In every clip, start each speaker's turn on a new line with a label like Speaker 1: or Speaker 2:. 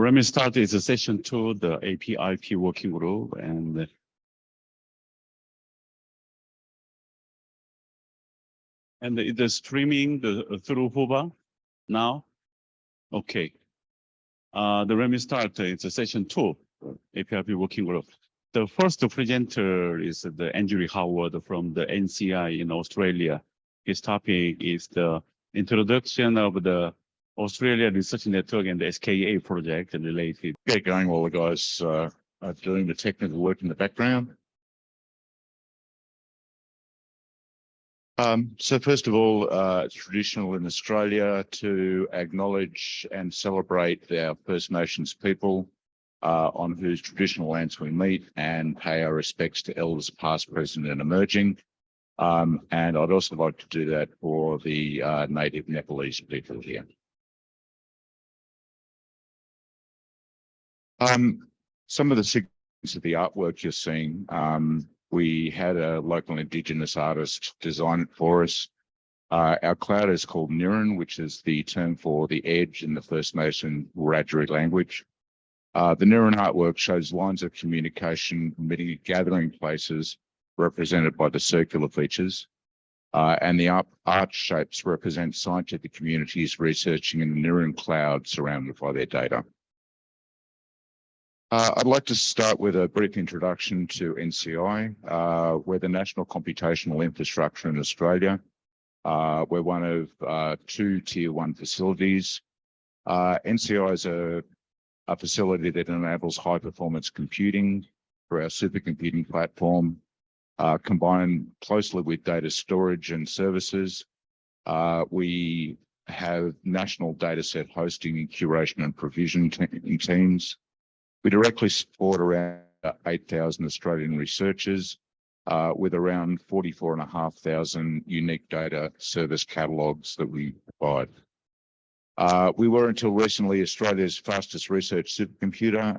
Speaker 1: Let me start is session 2, the APRP working group, and the streaming through Huba now. Okay. Let me start. It's a session 2, APRP working group. The first presenter is the Andrew Howard from the NCI in Australia. His topic is the introduction of the Australia Research Network and the SKA project related.
Speaker 2: Get going while the guys are doing the technical work in the background. So first of all, it's traditional in Australia to acknowledge and celebrate our First Nations people on whose traditional lands we meet, and pay our respects to elders past, present and emerging. And I'd also like to do that for the native Nepalese people here. Some of the significance of the artwork you're seeing, we had a local Indigenous artist design it for us. Our cloud is called Nirin, which is the term for the edge in the First Nation Wiradjuri language. The Nirin artwork shows lines of communication meeting gathering places represented by the circular features, and the arch shapes represent scientific communities researching in the Nirin cloud surrounded by their data. I'd like to start with a brief introduction to NCI. We're the National Computational Infrastructure in Australia. We're one of 2 Tier 1 facilities. NCI is a facility that enables high-performance computing through our supercomputing platform, combined closely with data storage and services. We have national dataset hosting and curation and provision teams. We directly support around 8,000 Australian researchers with around 44,500 unique data service catalogues that we provide. We were until recently Australia's fastest research supercomputer.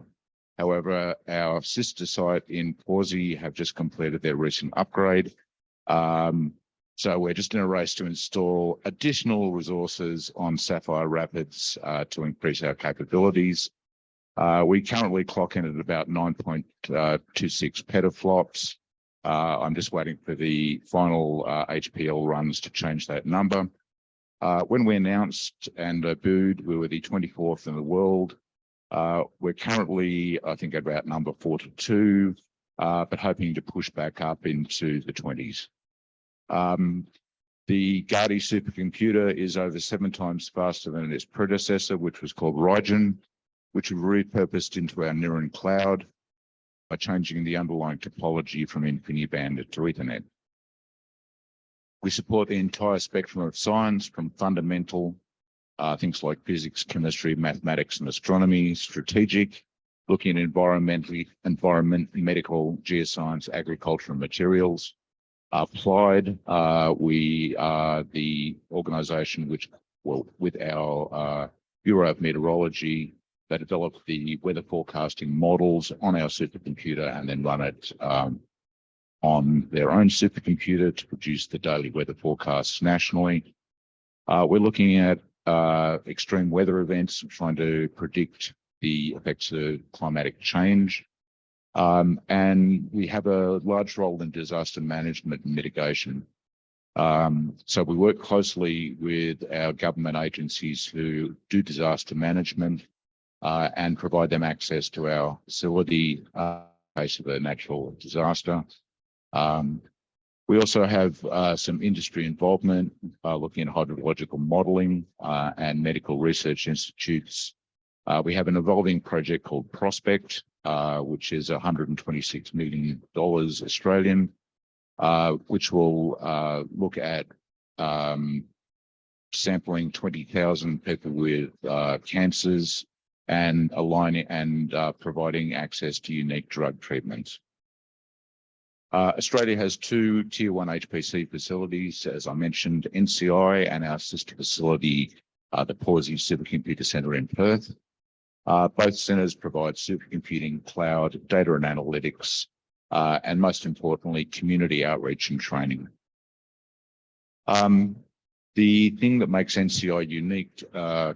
Speaker 2: However, our sister site in Pawsey have just completed their recent upgrade. So we're just in a race to install additional resources on Sapphire Rapids to increase our capabilities. We currently clock in at about 9.26 petaflops. I'm just waiting for the final HPL runs to change that number. When we announced and debuted, we were the 24th in the world. We're currently, I think, at about number 42, but hoping to push back up into the 20s. The Gardi supercomputer is over 7 times faster than its predecessor, which was called Rygen, which we repurposed into our Nirin cloud by changing the underlying topology from InfiniBand to Ethernet. We support the entire spectrum of science, from fundamental things like physics, chemistry, mathematics and astronomy, strategic, looking at environment, medical, geoscience, agriculture and materials. Applied, we are the organisation which, well, with our Bureau of Meteorology, they develop the weather forecasting models on our supercomputer and then run it on their own supercomputer to produce the daily weather forecasts nationally. We're looking at extreme weather events, trying to predict the effects of climatic change. And we have a large role in disaster management and mitigation. So we work closely with our government agencies who do disaster management and provide them access to our facility in case of a natural disaster. We also have some industry involvement, looking at hydrological modelling and medical research institutes. We have an evolving project called Prospect, which is $126 million Australian, which will look at sampling 20,000 people with cancers and aligning and providing access to unique drug treatments. Australia has 2 Tier 1 HPC facilities, as I mentioned, NCI and our sister facility, the Pawsey Supercomputer Centre in Perth. Both centres provide supercomputing, cloud, data and analytics, and most importantly, community outreach and training. The thing that makes NCI unique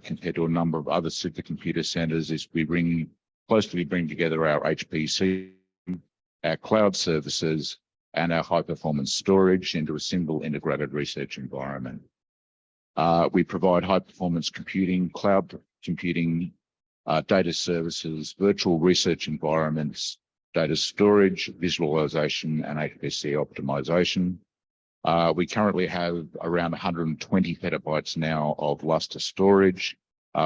Speaker 2: compared to a number of other supercomputer centers is we closely bring together our HPC, our cloud services, and our high performance storage into a single integrated research environment. We provide high performance computing, cloud computing, data services, virtual research environments, data storage, visualization, and HPC optimization. We currently have around 120 petabytes now of Lustre storage,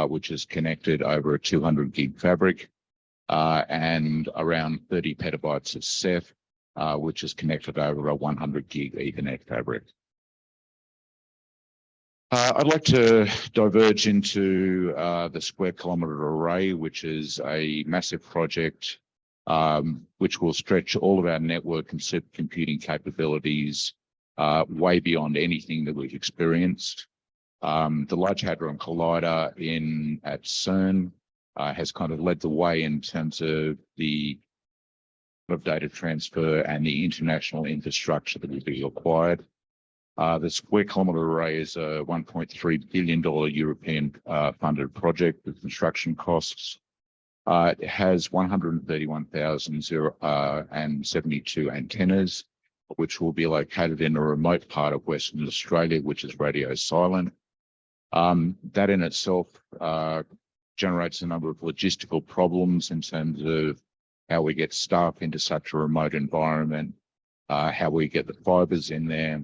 Speaker 2: which is connected over a 200 gig fabric, and around 30 petabytes of Ceph, which is connected over a 100 gig Ethernet fabric. I'd like to diverge into the Square Kilometre Array, which is a massive project which will stretch all of our network and supercomputing capabilities way beyond anything that we've experienced. The Large Hadron Collider at CERN has kind of led the way in terms of the data transfer and the international infrastructure that will be required. The Square Kilometre Array is a $1.3 billion European funded project with construction costs. It has 131,072 antennas, which will be located in a remote part of Western Australia, which is radio silent. That in itself generates a number of logistical problems in terms of how we get staff into such a remote environment, how we get the fibers in there,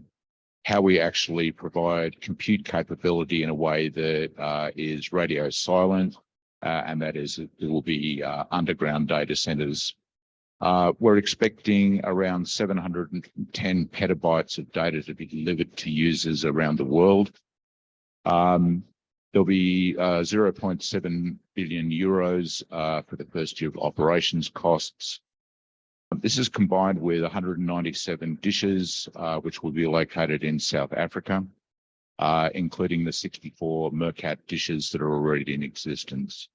Speaker 2: how we actually provide compute capability in a way that is radio silent, and that is, it will be underground data centers. We're expecting around 710 petabytes of data to be delivered to users around the world. There'll be 0.7 billion euros for the first year of operations costs. This is combined with 197 dishes, which will be located in South Africa, including the 64 Mercat dishes that are already in existence.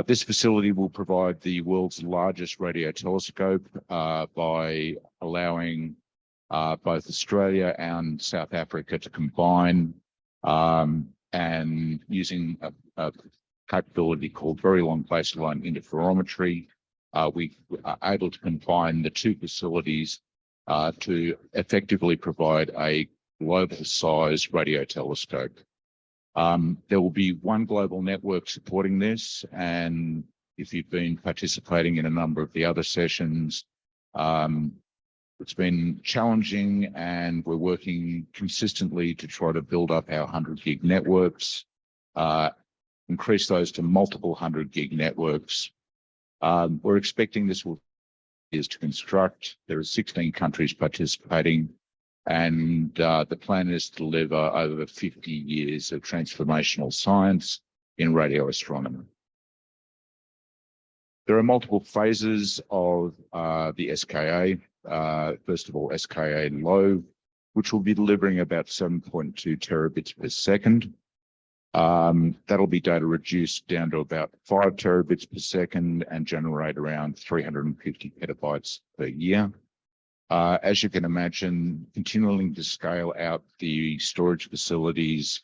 Speaker 2: This facility will provide the world's largest radio telescope by allowing both Australia and South Africa to combine and using a capability called very long baseline interferometry. We are able to combine the two facilities to effectively provide a global size radio telescope. There will be one global network supporting this, and if you've been participating in a number of the other sessions, it's been challenging, and we're working consistently to try to build up our 100 gig networks, increase those to multiple 100 gig networks. We're expecting this will is to construct. There are 16 countries participating, and the plan is to deliver over 50 years of transformational science in radio astronomy. There are multiple phases of the SKA. First of all, SKA low, which will be delivering about 7.2 terabits per second. That'll be data reduced down to about 5 terabits per second and generate around 350 petabytes per year. As you can imagine, continuing to scale out the storage facilities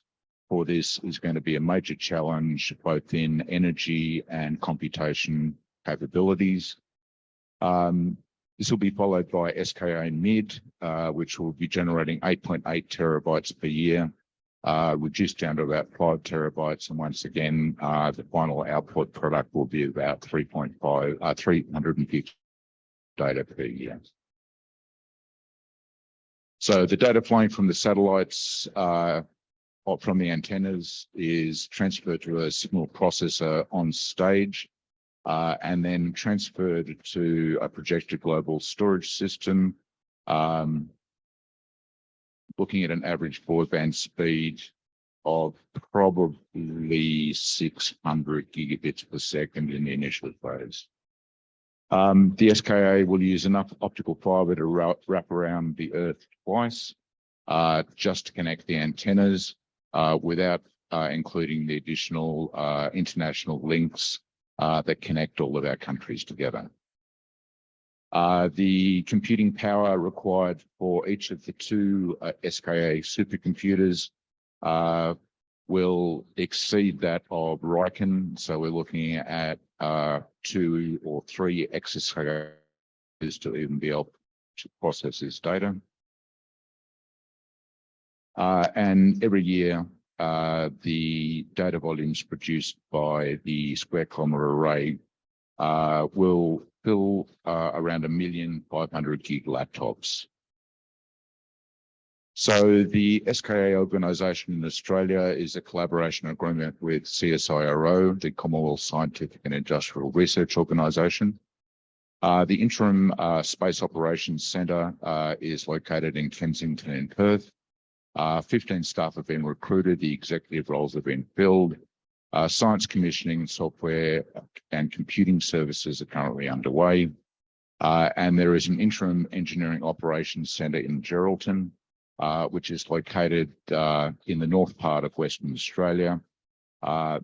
Speaker 2: for this is going to be a major challenge, both in energy and computation capabilities. This will be followed by SKA mid, which will be generating 8.8 terabytes per year, reduced down to about 5 terabytes. And once again, the final output product will be about 350 data per year. So the data flowing from the satellites or from the antennas is transferred to a signal processor on stage, and then transferred to a projected global storage system, looking at an average broadband speed of probably 600 gigabits per second in the initial phase. The SKA will use enough optical fiber to wrap around the Earth twice, just to connect the antennas, without including the additional international links that connect all of our countries together. The computing power required for each of the two SKA supercomputers will exceed that of RICAN. So we're looking at 2 or 3 exascales to even be able to process this data. And every year, the data volumes produced by the square kilometre array will fill around 1,500,000 gig laptops. So the SKA organisation in Australia is a collaboration agreement with CSIRO, the Commonwealth Scientific and Industrial Research Organisation. The interim Space Operations Centre is located in Kensington and Perth. 15 staff have been recruited, the executive roles have been filled. Science commissioning, software and computing services are currently underway. And there is an interim engineering operations centre in Geraldton, which is located in the north part of Western Australia.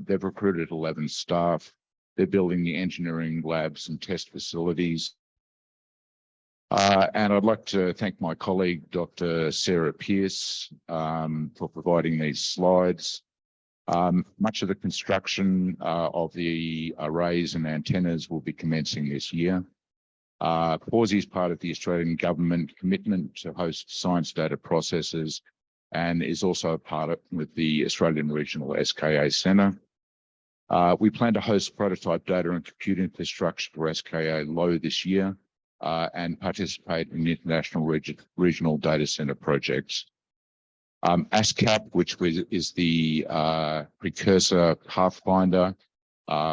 Speaker 2: They've recruited 11 staff. They're building the engineering labs and test facilities. And I'd like to thank my colleague, Dr. Sarah Pearce, for providing these slides. Much of the construction of the arrays and antennas will be commencing this year. Pawsey is part of the Australian government commitment to host science data processors and is also a part of with the Australian Regional SKA Centre. We plan to host prototype data and compute infrastructure for SKA Low this year and participate in international regional data centre projects. ASCAP, which is the precursor Pathfinder,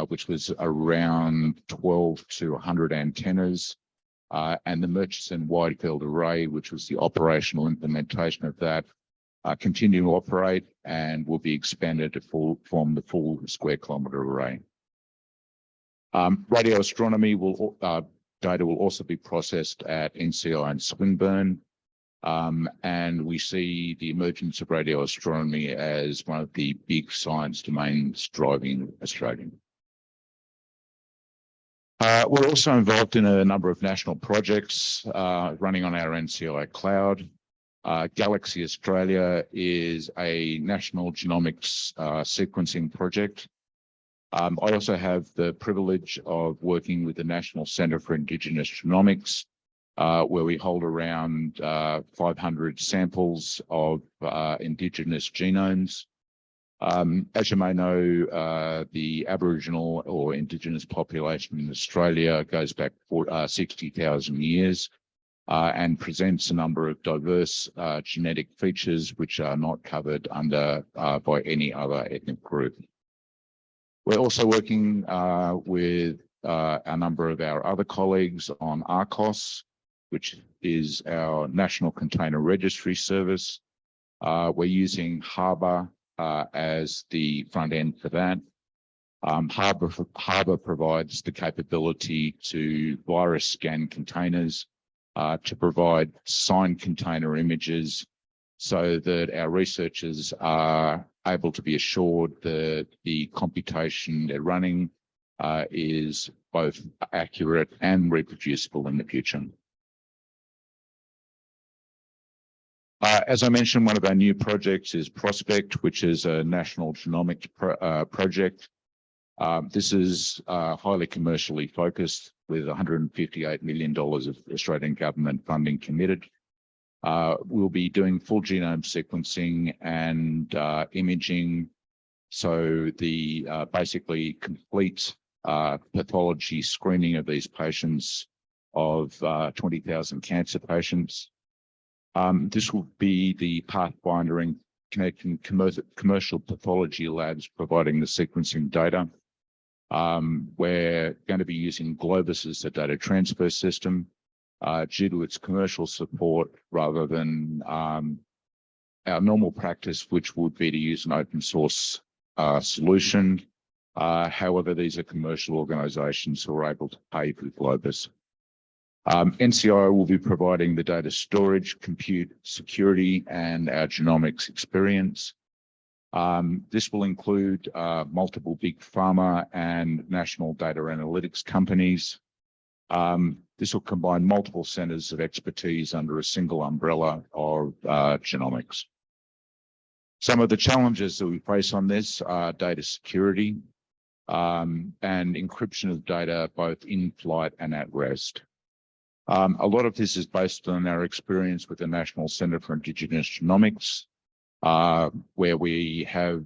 Speaker 2: which was around 12 to 100 antennas, and the Murchison Wide Field Array, which was the operational implementation of that, continue to operate and will be expanded to form the full square kilometre array. Radio astronomy data will also be processed at NCI and Swinburne. And we see the emergence of radio astronomy as one of the big science domains driving Australia. We're also involved in a number of national projects running on our NCI cloud. Galaxy Australia is a national genomics sequencing project. I also have the privilege of working with the National Centre for Indigenous Genomics, where we hold around 500 samples of Indigenous genomes. As you may know, the Aboriginal or Indigenous population in Australia goes back 60,000 years and presents a number of diverse genetic features which are not covered under by any other ethnic group. We're also working with a number of our other colleagues on ARCOS, which is our National Container Registry Service. We're using Harbour as the front end for that. Harbour provides the capability to virus scan containers to provide signed container images so that our researchers are able to be assured that the computation they're running is both accurate and reproducible in the future. As I mentioned, one of our new projects is Prospect, which is a national genomics project. This is highly commercially focused with $158 million of Australian government funding committed. We'll be doing full genome sequencing and imaging. So the basically complete pathology screening of these patients of 20,000 cancer patients. This will be the pathfinder in connecting commercial pathology labs providing the sequencing data. We're going to be using Globus as the data transfer system due to its commercial support rather than our normal practice, which would be to use an open source solution. However, these are commercial organisations who are able to pay for Globus. NCI will be providing the data storage, compute, security, and our genomics experience. This will include multiple big pharma and national data analytics companies. This will combine multiple centres of expertise under a single umbrella of genomics. Some of the challenges that we face on this are data security and encryption of data both in flight and at rest. A lot of this is based on our experience with the National Centre for Indigenous Genomics, where we have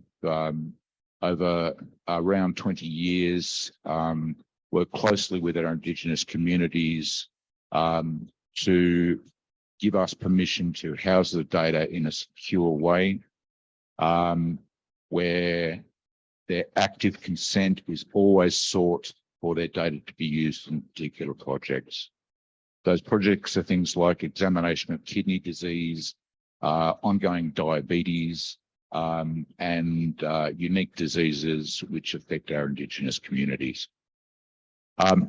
Speaker 2: over around 20 years worked closely with our Indigenous communities to give us permission to house the data in a secure way, where their active consent is always sought for their data to be used in particular projects. Those projects are things like examination of kidney disease, ongoing diabetes, and unique diseases which affect our Indigenous communities.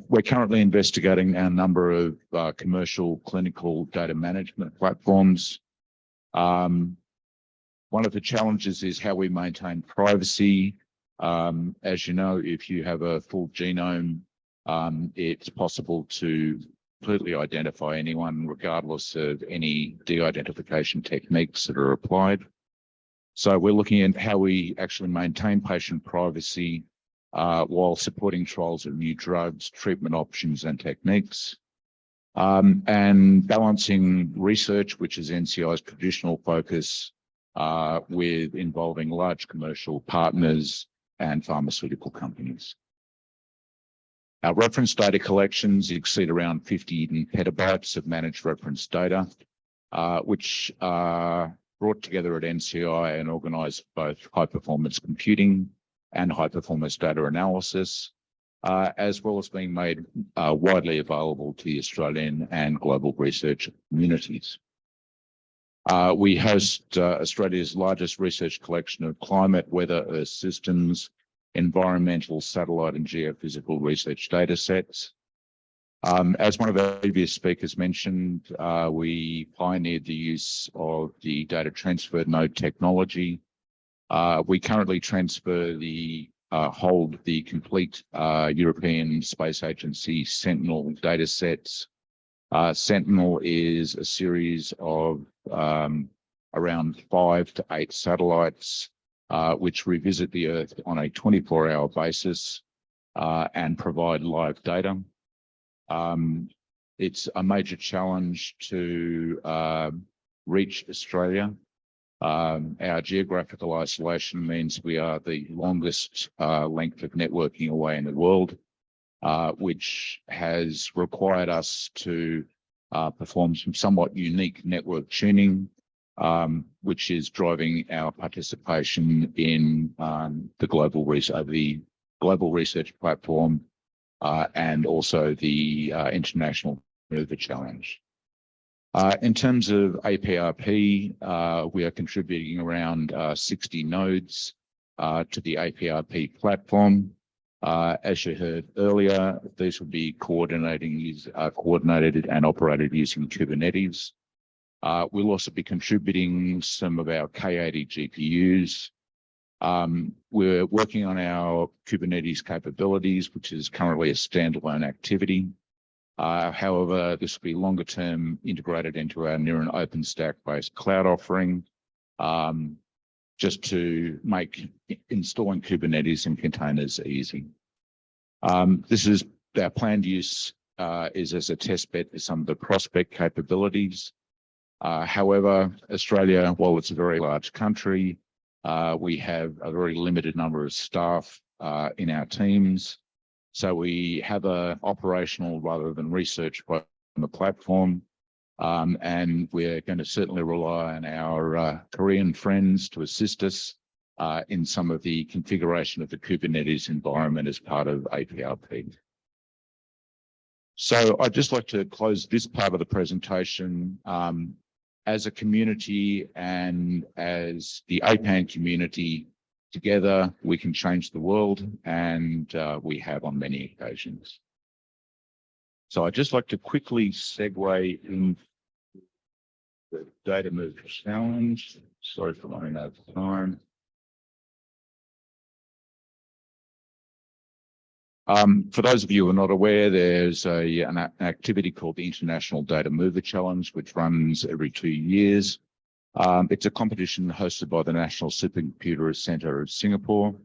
Speaker 2: We're currently investigating a number of commercial clinical data management platforms. One of the challenges is how we maintain privacy. As you know, if you have a full genome, it's possible to completely identify anyone regardless of any de-identification techniques that are applied. So we're looking at how we actually maintain patient privacy while supporting trials of new drugs, treatment options and techniques, and balancing research, which is NCI's traditional focus, with involving large commercial partners and pharmaceutical companies. Our reference data collections exceed around 50 petabytes of managed reference data, which are brought together at NCI and organised both high-performance computing and high-performance data analysis, as well as being made widely available to the Australian and global research communities. We host Australia's largest research collection of climate, weather, earth systems, environmental, satellite and geophysical research data sets. As one of our previous speakers mentioned, we pioneered the use of the data transfer node technology. We currently hold the complete European Space Agency Sentinel data sets. Sentinel is a series of around 5 to 8 satellites which revisit the Earth on a 24-hour basis and provide live data. It's a major challenge to reach Australia. Our geographical isolation means we are the longest length of networking away in the world, which has required us to perform some somewhat unique network tuning, which is driving our participation in the global research platform and also the International Mover Challenge. In terms of APRP, we are contributing around 60 nodes to the APRP platform. As you heard earlier, these will be coordinated and operated using Kubernetes. We'll also be contributing some of our K80 GPUs. We're working on our Kubernetes capabilities, which is currently a standalone activity. However, this will be longer term integrated into our near and OpenStack based cloud offering, just to make installing Kubernetes in containers easy. This is our planned use is as a test bed for some of the prospect capabilities. However, Australia, while it's a very large country, we have a very limited number of staff in our teams. So we have an operational rather than research on the platform. And we're going to certainly rely on our Korean friends to assist us in some of the configuration of the Kubernetes environment as part of APRP. So I'd just like to close this part of the presentation. As a community and as the APAN community, together we can change the world, and we have on many occasions. So I'd just like to quickly segue into the data move challenge. Sorry for running out of time. For those of you who are not aware, there's an activity called the International Data Mover Challenge, which runs every 2 years. It's a competition hosted by the National Supercomputer Centre of Singapore.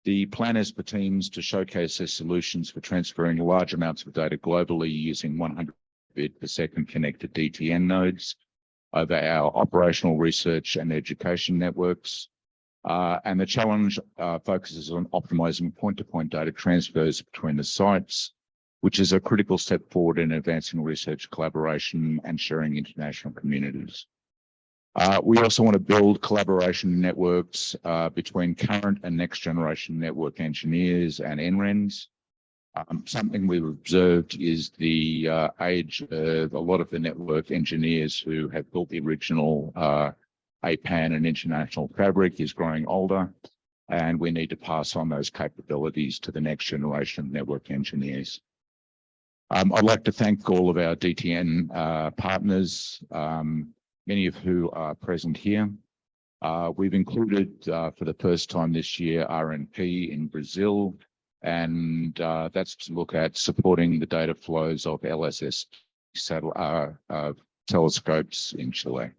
Speaker 2: The plan is for teams to showcase their solutions for transferring large amounts of data globally using 100 bit per second connected DTN nodes over our operational research and education networks. And the challenge focuses on optimizing point-to-point data transfers between the sites, which is a critical step forward in advancing research collaboration and sharing international communities. We also want to build collaboration networks between current and next generation network engineers and NRENs. Something we've observed is the age of a lot of the network engineers who have built the original APAN and international fabric is growing older, and we need to pass on those capabilities to the next generation of network engineers. I'd like to thank all of our DTN partners, many of who are present here. We've included for the first time this year RNP in Brazil, and that's to look at supporting the data flows of LSS telescopes in Chile.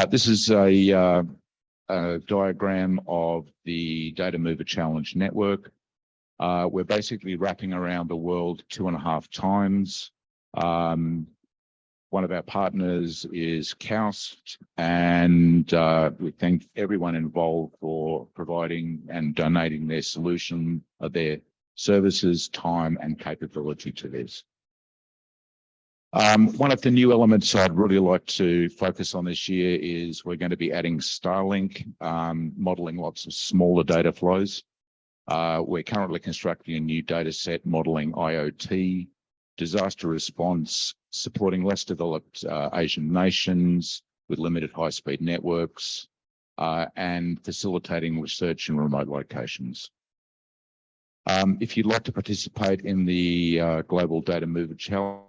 Speaker 2: This is a diagram of the Data Mover Challenge network. We're basically wrapping around the world 2.5 times. One of our partners is KAUST, and we thank everyone involved for providing and donating their solution, their services, time, and capability to this. One of the new elements I'd really like to focus on this year is we're going to be adding Starlink, modeling lots of smaller data flows. We're currently constructing a new data set modeling IoT, disaster response, supporting less developed Asian nations with limited high-speed networks, and facilitating research in remote locations. If you'd like to participate in the Global Data Mover Challenge,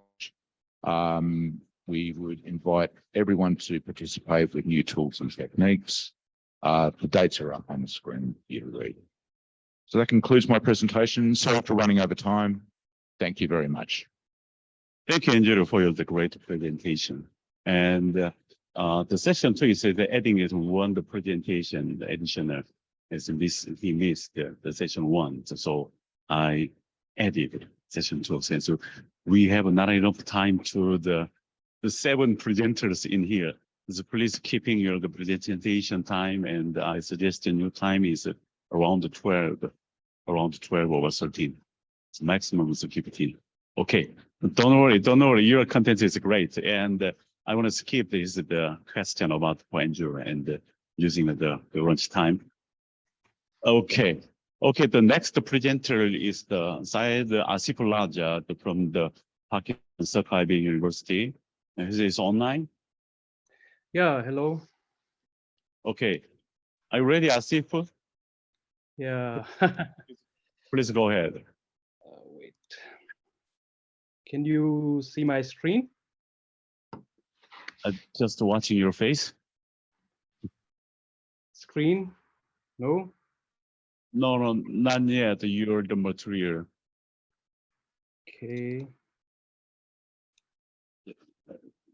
Speaker 2: we would invite everyone to participate with new tools and techniques. The dates are up on the screen for you to read. So that concludes my presentation. Sorry for running over time. Thank you very much.
Speaker 1: Thank you, Andrew, for the great presentation. And the session 2 is the adding is one the presentation, the additional is he missed the session 1. So I added session 2. So we have not enough time to the 7 presenters in here. So please keeping your the presentation time, and I suggest the new time is around 12 or 13. So maximum is 15. Okay, don't worry, your content is great. And I want to skip the question about Andrew and using the lunch time. Okay, the next presenter is the Syed Asifullah from the Pakistan Archiving University. And he is online.
Speaker 3: Yeah, hello.
Speaker 1: Okay, are you ready, Asif?
Speaker 3: Yeah.
Speaker 1: Please go ahead.
Speaker 3: Wait. Can you see my screen?
Speaker 1: Just watching your face.
Speaker 3: Screen? No?
Speaker 1: No, not yet. You're the material.
Speaker 3: Okay.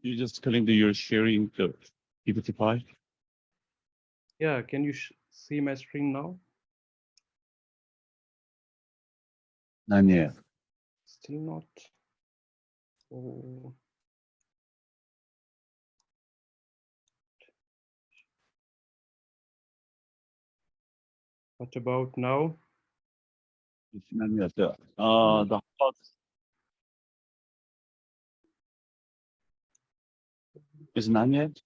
Speaker 1: You just claim that you're sharing the PPT file.
Speaker 3: Yeah, can you see my screen now?
Speaker 1: Not yet.
Speaker 3: Still not. Oh. What about now?
Speaker 1: It's not yet. The it's not yet.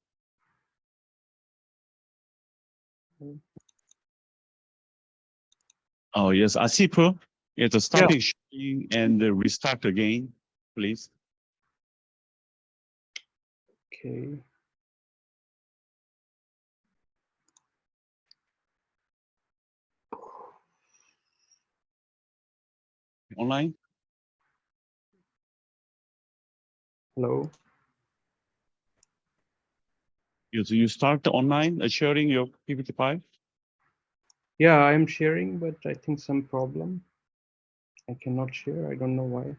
Speaker 1: Oh yes, Asif, it's a stopping sharing and restart again, please.
Speaker 3: Okay.
Speaker 1: Online.
Speaker 3: Hello.
Speaker 1: You start the online sharing your PPT file.
Speaker 3: Yeah, I'm sharing, but I think some problem. I cannot share. I don't know why.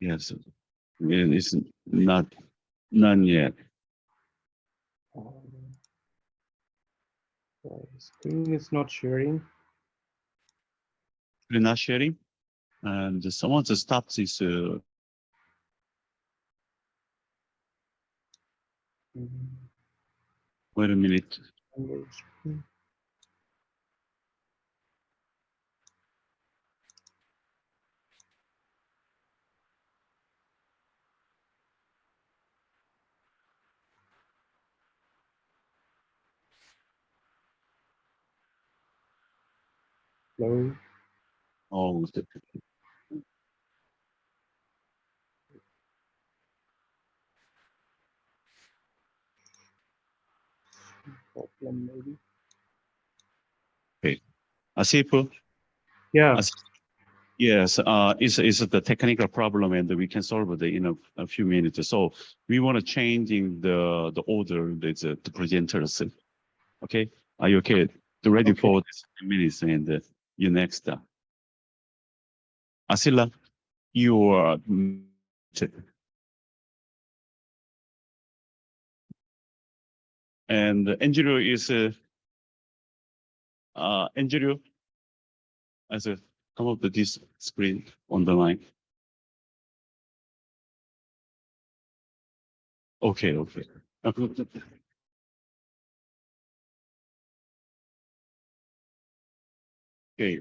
Speaker 1: Yes, it's not none yet.
Speaker 3: Sorry, screen is not sharing.
Speaker 1: We're not sharing. And someone just stopped this. Wait a minute.
Speaker 3: Hello.
Speaker 1: Oh,
Speaker 3: Problem maybe.
Speaker 1: okay. Asif,
Speaker 3: Yeah.
Speaker 1: yes, it's the technical problem, and we can solve it in a few minutes. So we want to changing the order that's the presenters. Okay, are you okay? Ready
Speaker 3: Okay.
Speaker 1: for this minutes and you next. Asila, you are and Andrew is Andrew as a come up to this screen on the line. Okay, okay. Okay,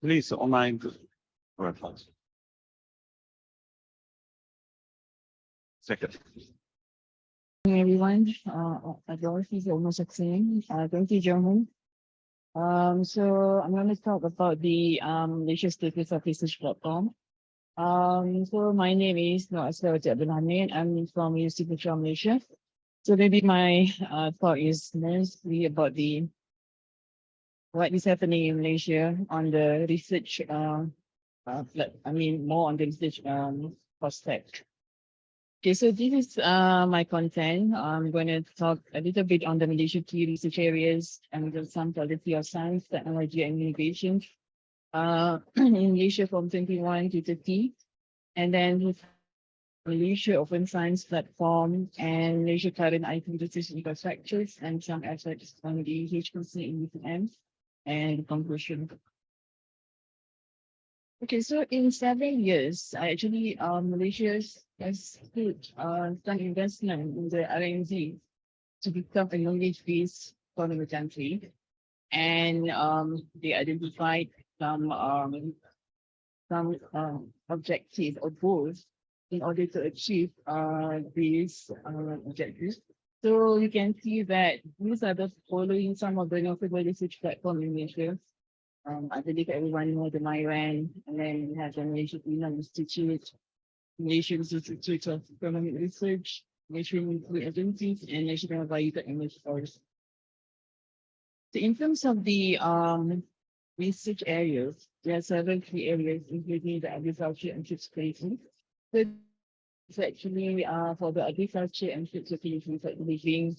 Speaker 1: please online reference. Second.
Speaker 4: Everyone, Adolph is almost the same. Thank you, German. So I'm going to talk about the Malaysia Status of Research Platform. So my name is Noor Aswar Abdul Hamid. I'm from University of Malaysia. So maybe my talk is mostly about the what is happening in Malaysia on the research. More on the research prospect. Okay, so this is my content. I'm going to talk a little bit on the Malaysia key research areas and some quality of science, technology, and innovation in Malaysia from 21 to 30. And then Malaysia Open Science Platform and Malaysia current IT research infrastructures and some aspects on the HPC in UTM and conclusion. Okay, so in 7 years, Malaysia has put some investment in the R&D to become a knowledge-based economy country, and they identified some objectives or goals in order to achieve these objectives. So you can see that these are the following some of the notable research platform in Malaysia. I believe everyone knows the MyRAN, and then we have the Malaysia Penal Institute, Malaysian Institute of Economic Research, Malaysian Nuclear Agencies, and National Biotechnology Force. So in terms of the research areas, there are several key areas, including the agriculture and food security. So it's actually for the agriculture and food security being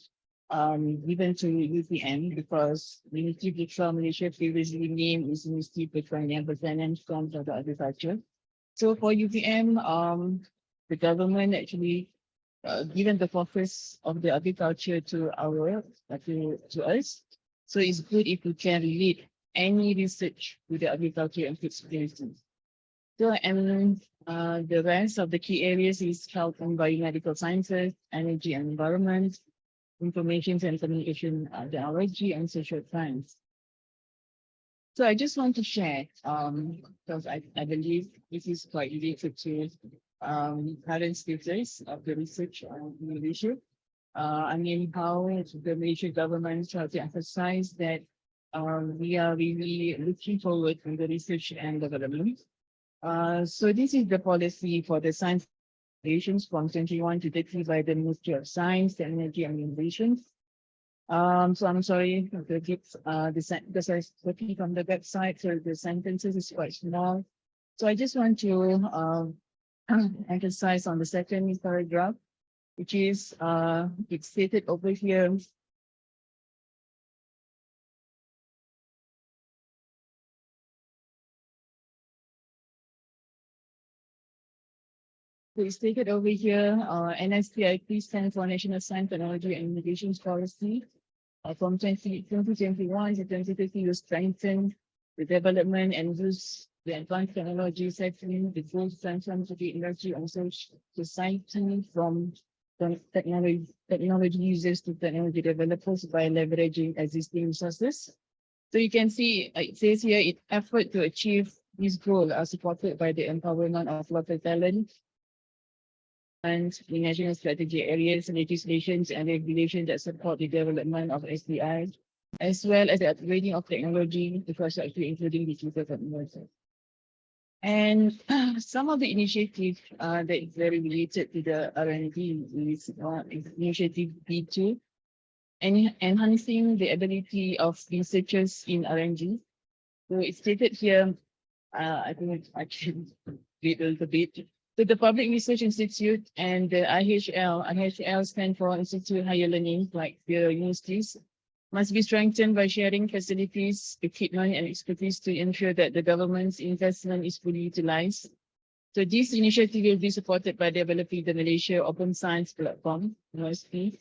Speaker 4: given to UPM because Ministry of Malaysia previously named is Ministry of Pertanian from the agriculture. So for UPM, the government actually given the focus of the agriculture to us. So it's good if we can relate any research with the agriculture and food security. So and the rest of the key areas is health and biomedical sciences, energy and environment, information and communication technology, and social science. So I just want to share, because I believe this is quite related to current status of the research on Malaysia. How the Malaysian government try to emphasize that we are really looking forward in the research and development. So this is the policy for the science relations from 21 to 30 by the Ministry of Science, Technology and Innovation. So I'm sorry, because I looking from the website, so the sentences is quite small. So I just want to emphasize on the second paragraph, which is it's stated over here. So it's stated over here, NSPIP stands for National Science, Technology and Innovations Policy. From 2021 to 2030 will strengthen the development and use the advanced technology sector, the full transform to the industry and society from technology users to technology developers by leveraging existing resources. So you can see it says here, it effort to achieve this goal are supported by the empowerment of local talent and the national strategy areas, legislations and regulations that support the development of SDI, as well as the upgrading of technology infrastructure, including digital technology. And some of the initiatives that is very related to the R&D is initiative B2, and enhancing the ability of researchers in R&D. So it's stated here, I think I can read a little bit. So the Public Research Institute and the IHL stand for Institute Higher Learning, like the universities, must be strengthened by sharing facilities, equipment, and expertise to ensure that the government's investment is fully utilized. So this initiative will be supported by developing the Malaysia Open Science Platform, OSP,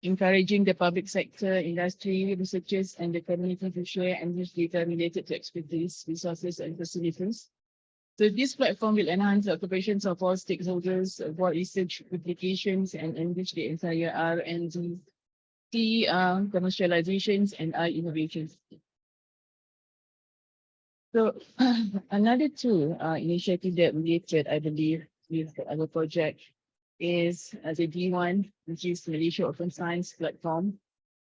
Speaker 4: encouraging the public sector, industry, researchers, and the community to share and use data related to expertise, resources, and facilities. So this platform will enhance the operations of all stakeholders, avoid research duplications, and enrich the entire R&D commercializations and innovations. So another two initiative that related, I believe, with our project is the D1, which is Malaysia Open Science Platform,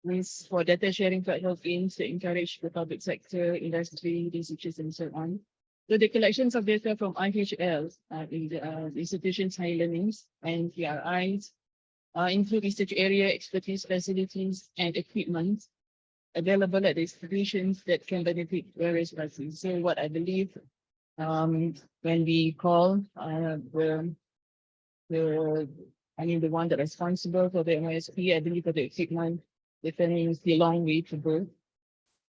Speaker 4: means for data sharing platform aims to encourage the public sector, industry, researchers, and so on. So the collections of data from IHL in the institutions, high learnings, and PRIs include research area, expertise, facilities, and equipment available at the institutions that can benefit various parties. So what I believe when we call the one that responsible for the MOSP, I believe for the equipment, definitely is the long way to go.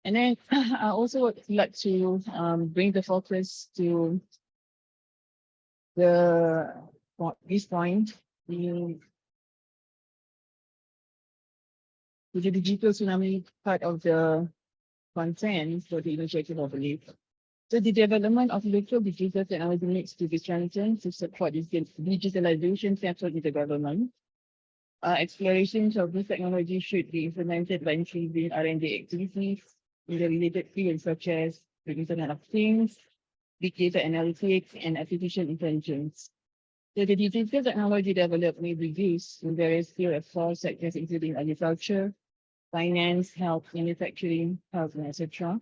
Speaker 4: And then I also would like to bring the focus to this point, the digital tsunami part of the content for the initiative, I believe. So the development of local digital technology needs to be strengthened to support this digitalization central in the government. Explorations of this technology should be implemented by increasing R&D activities in the related fields such as the Internet of Things, big data analytics, and artificial intelligence. So the digital technology development may be used in various fields across sectors, including agriculture, finance, health, manufacturing, health, etc.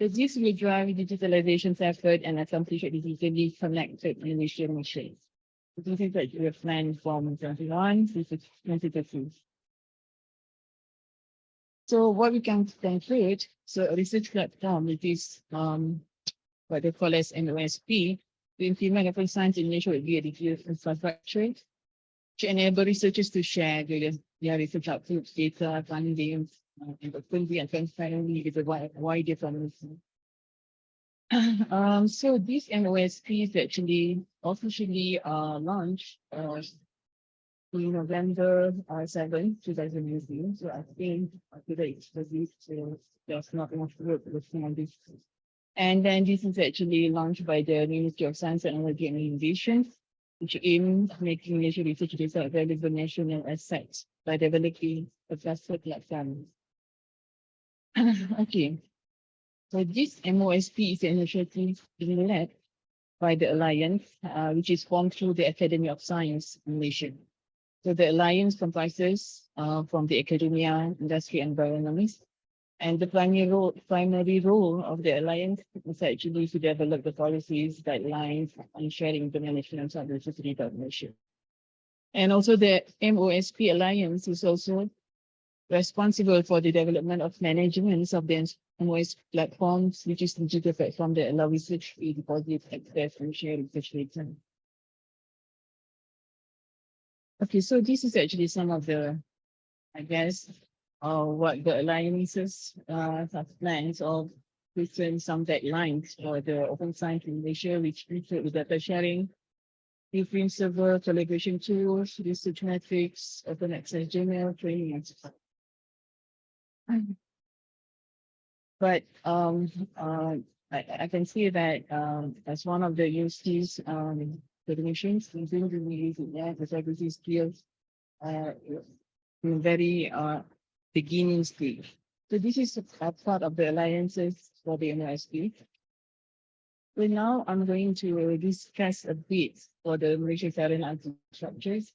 Speaker 4: So this will drive digitalization effort and accomplish a digitally connected nation. This is what we have planned from 2021 to 2030. So what we can conclude, so a research platform, it is what they call as MOSP, to implement open science in Malaysia will be a digital infrastructure to enable researchers to share their research outputs, data, findings, and openly and transparently with a wider community. So this MOSP is actually officially launched in November 7, 2018. So I think today it's released, so there's not enough work working on this. And then this is actually launched by the Ministry of Science, Technology and Innovation, which aims at making Malaysia research data available national assets by developing a faster platform. Okay. So this MOSP is an initiative being led by the Alliance, which is formed through the Academy of Science in Malaysia. So the Alliance comprises from the academia, industry, and environmentalists. And the primary role of the Alliance is actually to develop the policies, guidelines, and sharing the management of research data in Malaysia. And also the MOSP Alliance is also responsible for the development of management of the MOSP platforms, which is digital platform that allow research to deposit, access, and share research data. Okay, so this is actually some of the, I guess, what the alliances have plans of within some deadlines for the open science in Malaysia, which include data sharing, different server collaboration tools, research metrics, open access journal, training, and so on. But I can see that as one of the UC's definitions, we do really that the security skills in very beginning stage. So this is a part of the alliances for the MSP. So now I'm going to discuss a bit for the Malaysia Foreign structures.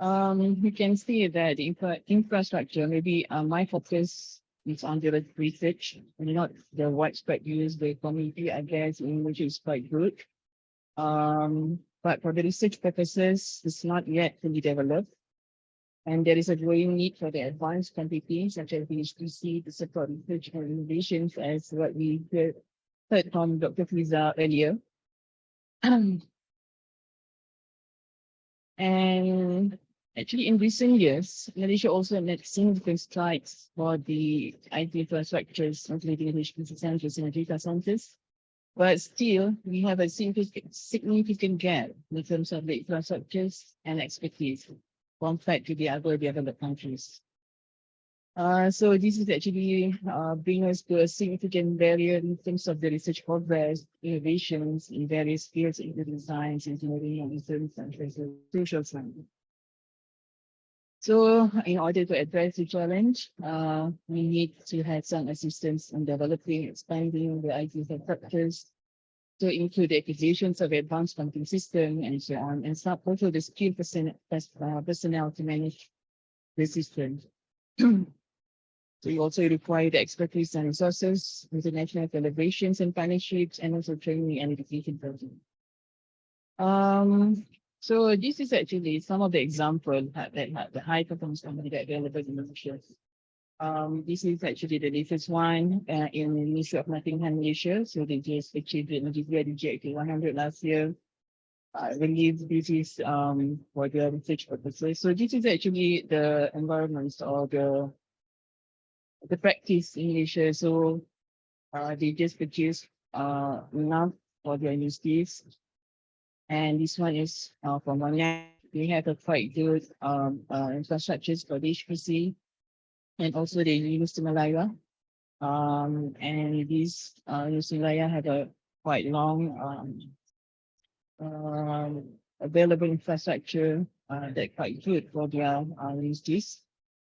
Speaker 4: You can see that infrastructure, maybe my focus is on the research and not the widespread use. The community, I guess, in which is quite good. But for the research purposes, it's not yet fully developed. And there is a growing need for the advanced computing, such as the HPC, to support research and innovations, as what we heard from Dr. Fiza earlier. And actually, in recent years, Malaysia also made significant strides for the IT infrastructures, including HPC centers and data centers. But still, we have a significant gap in terms of the infrastructures and expertise compared to the other developed countries. So this is actually bring us to a significant barrier in terms of the research progress, innovations in various fields, including science, engineering, and research, and social science. So in order to address the challenge, we need to have some assistance in developing, expanding the IT infrastructures to include the acquisitions of advanced computing system and so on, and some also the skilled personnel to manage the system. So you also require the expertise and resources, international collaborations and partnerships, and also training and education programs. So this is actually some of the examples that the high performance company that available in Malaysia. This is actually the latest one in the Ministry of Nottingham, Malaysia. So they just achieved the DGAT 100 last year. I believe this is for their research purposes. So this is actually the environment or the practice in Malaysia. So they just produced enough for their universities. And this one is from Malaysia. We have a quite good infrastructures for the HPC and also the University Malaya. And this University Malaya have a quite long available infrastructure that quite good for their universities.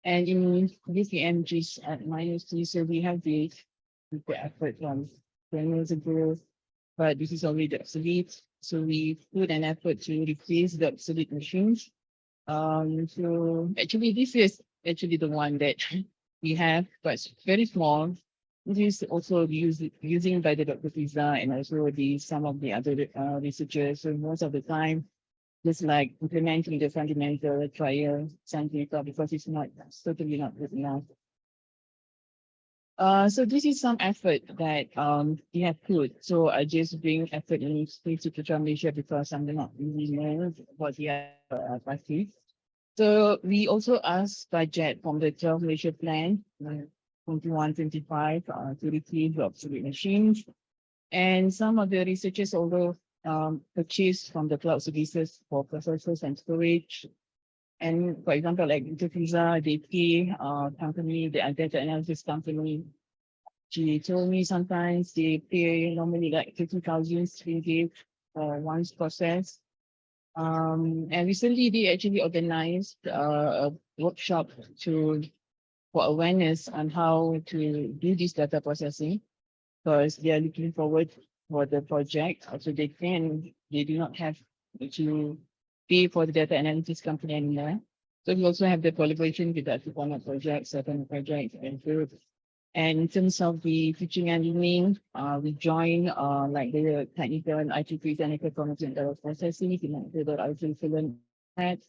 Speaker 4: And in this MGs at my university, so we have the effort from 10 years ago, but this is already obsolete. So we put an effort to replace the obsolete machines. So actually, this is actually the one that we have, but it's very small. This is also using by the Dr. Fiza and also some of the other researchers. So most of the time, just like implementing the fundamental trial something because it's not totally not good enough. So this is some effort that we have put. So I just bring effort in to Malaysia because I'm not really know what the parties. So we also asked budget from the 12 Malaysia plan, 21-25 to retrieve the obsolete machines. And some of the researchers also purchased from the cloud services for processors and storage. And for example, like Visa, they pay company, the data analysis company. She told me sometimes they pay normally like 50,000 ringgit for one process. And recently they actually organized a workshop for awareness on how to do this data processing, because they are looking forward for the project. So they do not have to pay for the data analytics company anymore. So we also have the collaboration with the APAN project, certain projects and groups. And in terms of the teaching and learning, we join like the technical and IT technical community and data processing to make sure that our children had.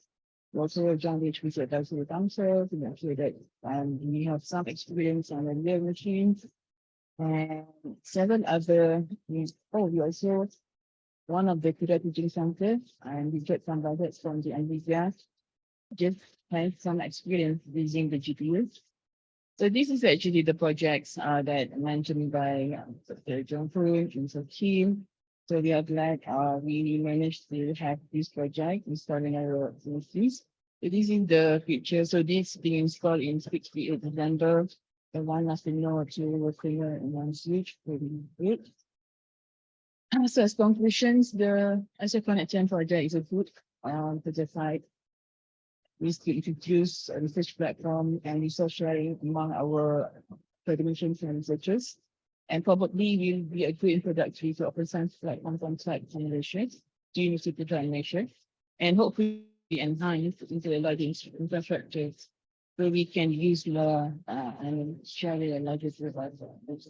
Speaker 4: We also join the HPC advisory council to make sure that we have some experience on the real machines. And seven other, we also one of the Kuda teaching centers, and we get some budgets from the NVIDIA, just have some experience using the GPUs. So this is actually the projects that mentioned by Dr. John Fu, Jun So Kim, So we are glad we managed to have this project installing our PCs. So this is the picture. So this being installed in 68 December. The one lasting no two working and one switch. Pretty good. So as conclusions, the ISO Connection project is a good project site. We still introduce a research platform and resource sharing among our academicians and researchers. And probably will be a good introductory to open science platforms on site generations, to university transformation, and hopefully enhance into the larger infrastructures where we can use the and share the larger devices.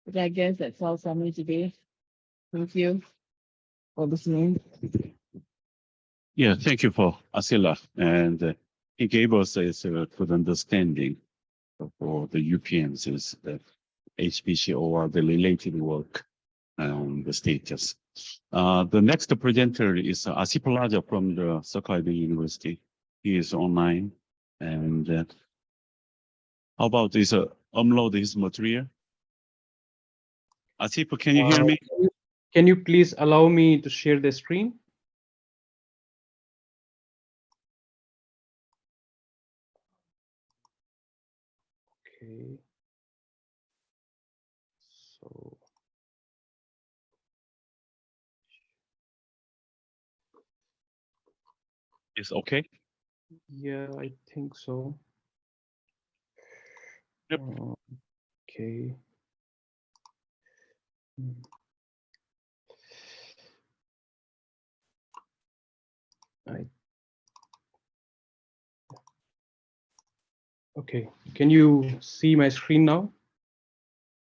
Speaker 4: But I guess that's all from me today. Thank you for listening.
Speaker 1: Yeah, thank you for Asila. And he gave us a good understanding for the UPMs, is the HPC or the related work on the status. The next presenter is Asif Raja from the Sakai University. He is online. And how about this upload his material? Asif, can you hear me?
Speaker 3: Can you please allow me to share the screen? Okay. So
Speaker 1: It's okay.
Speaker 3: yeah, I think so.
Speaker 1: Yep.
Speaker 3: Okay. Okay. Can you see my screen now?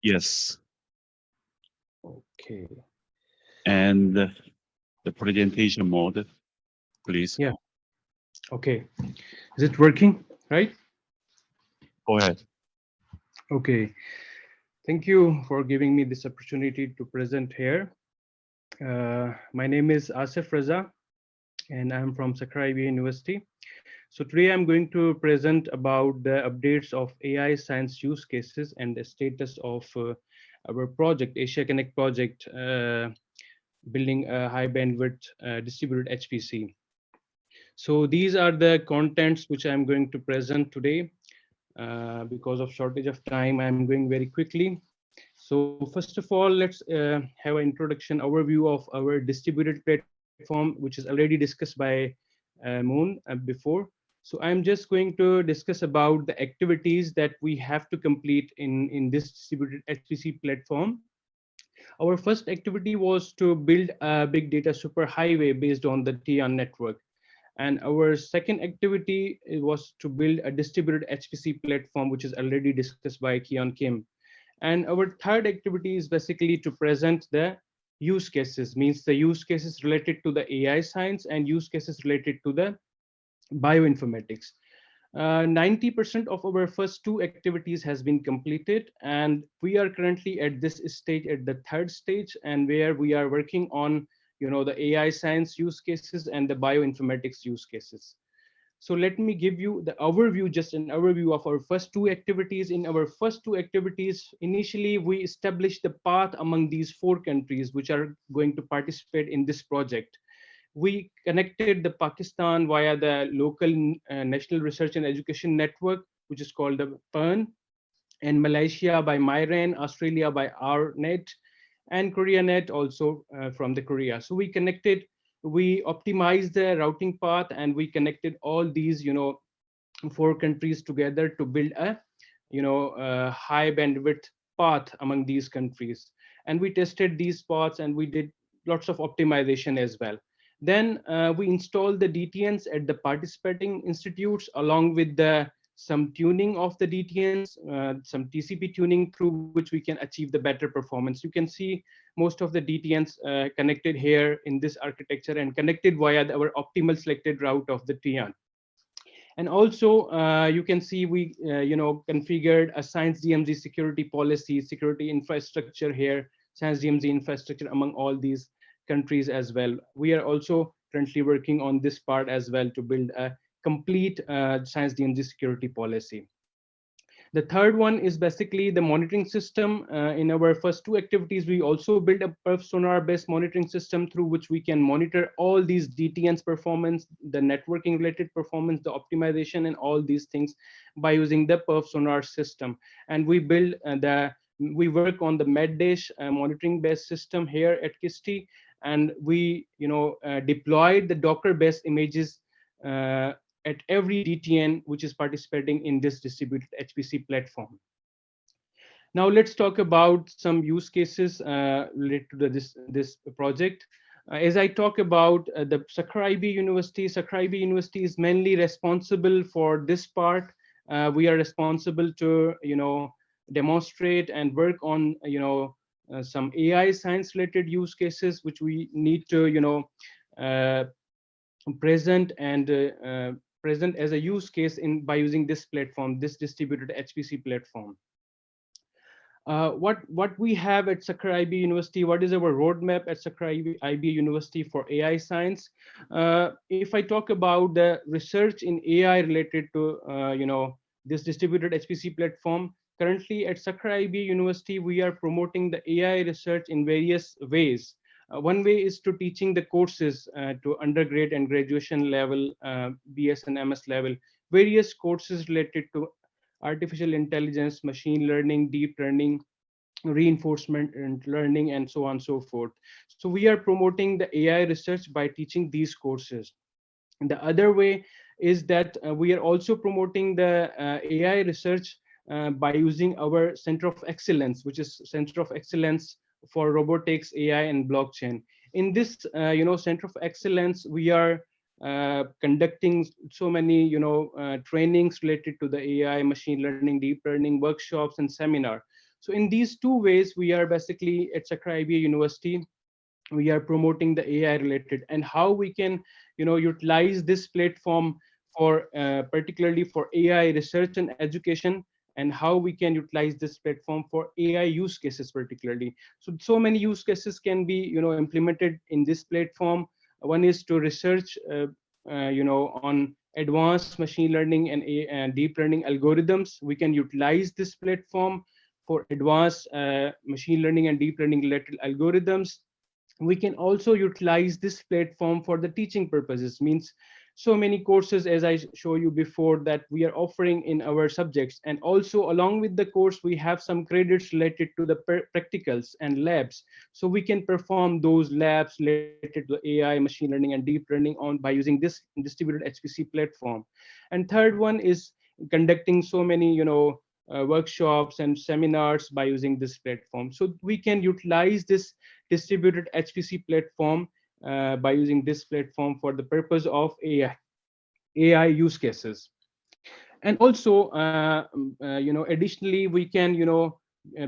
Speaker 1: Yes.
Speaker 3: Okay.
Speaker 1: And the presentation mode, please.
Speaker 3: Yeah. Okay. Is it working? Right?
Speaker 1: Go ahead.
Speaker 3: Okay. Thank you for giving me this opportunity to present here. My name is Asif Raza, and I'm from Sakai University. So today I'm going to present about the updates of AI science use cases and the status of our project, Asia Connect project, building a high bandwidth distributed HPC. So these are the contents which I'm going to present today. Because of shortage of time, I'm going very quickly. So first of all, let's have an introduction overview of our distributed platform, which is already discussed by Moon before. So I'm just going to discuss about the activities that we have to complete in this distributed HPC platform. Our first activity was to build a big data superhighway based on the TIAN network. And our second activity was to build a distributed HPC platform, which is already discussed by Keon Kim. And our third activity is basically to present the use cases, means the use cases related to the AI science and use cases related to the bioinformatics. 90% of our first two activities has been completed, and we are currently at this stage, at the third stage, and where we are working on, the AI science use cases and the bioinformatics use cases. So let me give you the overview, just an overview of our first two activities. In our first two activities, initially we established the path among these four countries which are going to participate in this project. We connected the Pakistan via the local National Research and Education Network, which is called the PERN, and Malaysia by MyRAN, Australia by OurNet, and KoreaNet also from the Korea. So we optimized the routing path, and we connected all these, four countries together to build a high bandwidth path among these countries. And we tested these paths, and we did lots of optimization as well. Then we installed the DTNs at the participating institutes, along with some tuning of the DTNs, some TCP tuning through which we can achieve the better performance. You can see most of the DTNs connected here in this architecture and connected via our optimal selected route of the TIAN. And also you can see we configured a science DMZ security policy, security infrastructure here, science DMZ infrastructure among all these countries as well. We are also currently working on this part as well to build a complete science DMZ security policy. The third one is basically the monitoring system. In our first two activities, we also built a perf sonar based monitoring system through which we can monitor all these DTN's performance, the networking related performance, the optimization, and all these things by using the perf sonar system. And we work on the MedDish monitoring based system here at KISTI, and we deployed the Docker based images at every DTN which is participating in this distributed HPC platform. Now let's talk about some use cases related to this project. As I talk about the Sakraibi University is mainly responsible for this part. We are responsible to demonstrate and work on some AI science related use cases which we need to present as a use case by using this platform, this distributed HPC platform. What we have at Sakraibi University, what is our roadmap at Sakraibi University for AI science? If I talk about the research in AI related to this distributed HPC platform, currently at Sakraibi University, we are promoting the AI research in various ways. One way is to teaching the courses to undergrad and graduation level, BS and MS level, various courses related to artificial intelligence, machine learning, deep learning, reinforcement and learning, and so on and so forth. So we are promoting the AI research by teaching these courses. And the other way is that we are also promoting the AI research by using our Center of Excellence, which is Center of Excellence for Robotics, AI, and Blockchain. In this, Center of Excellence, we are conducting so many, trainings related to the AI, machine learning, deep learning, workshops, and seminar. So in these two ways, we are basically at Sakraibi University, we are promoting the AI related, and how we can, utilize this platform for particularly for AI research and education, and how we can utilize this platform for AI use cases particularly. So many use cases can be, implemented in this platform. One is to research, on advanced machine learning and deep learning algorithms. We can utilize this platform for advanced machine learning and deep learning related algorithms. We can also utilize this platform for the teaching purposes, means so many courses, as I show you before, that we are offering in our subjects. And also along with the course, we have some credits related to the practicals and labs. So we can perform those labs related to AI, machine learning, and deep learning by using this distributed HPC platform. And third one is conducting so many, workshops and seminars by using this platform. So we can utilize this distributed HPC platform by using this platform for the purpose of AI use cases. And also, additionally, we can,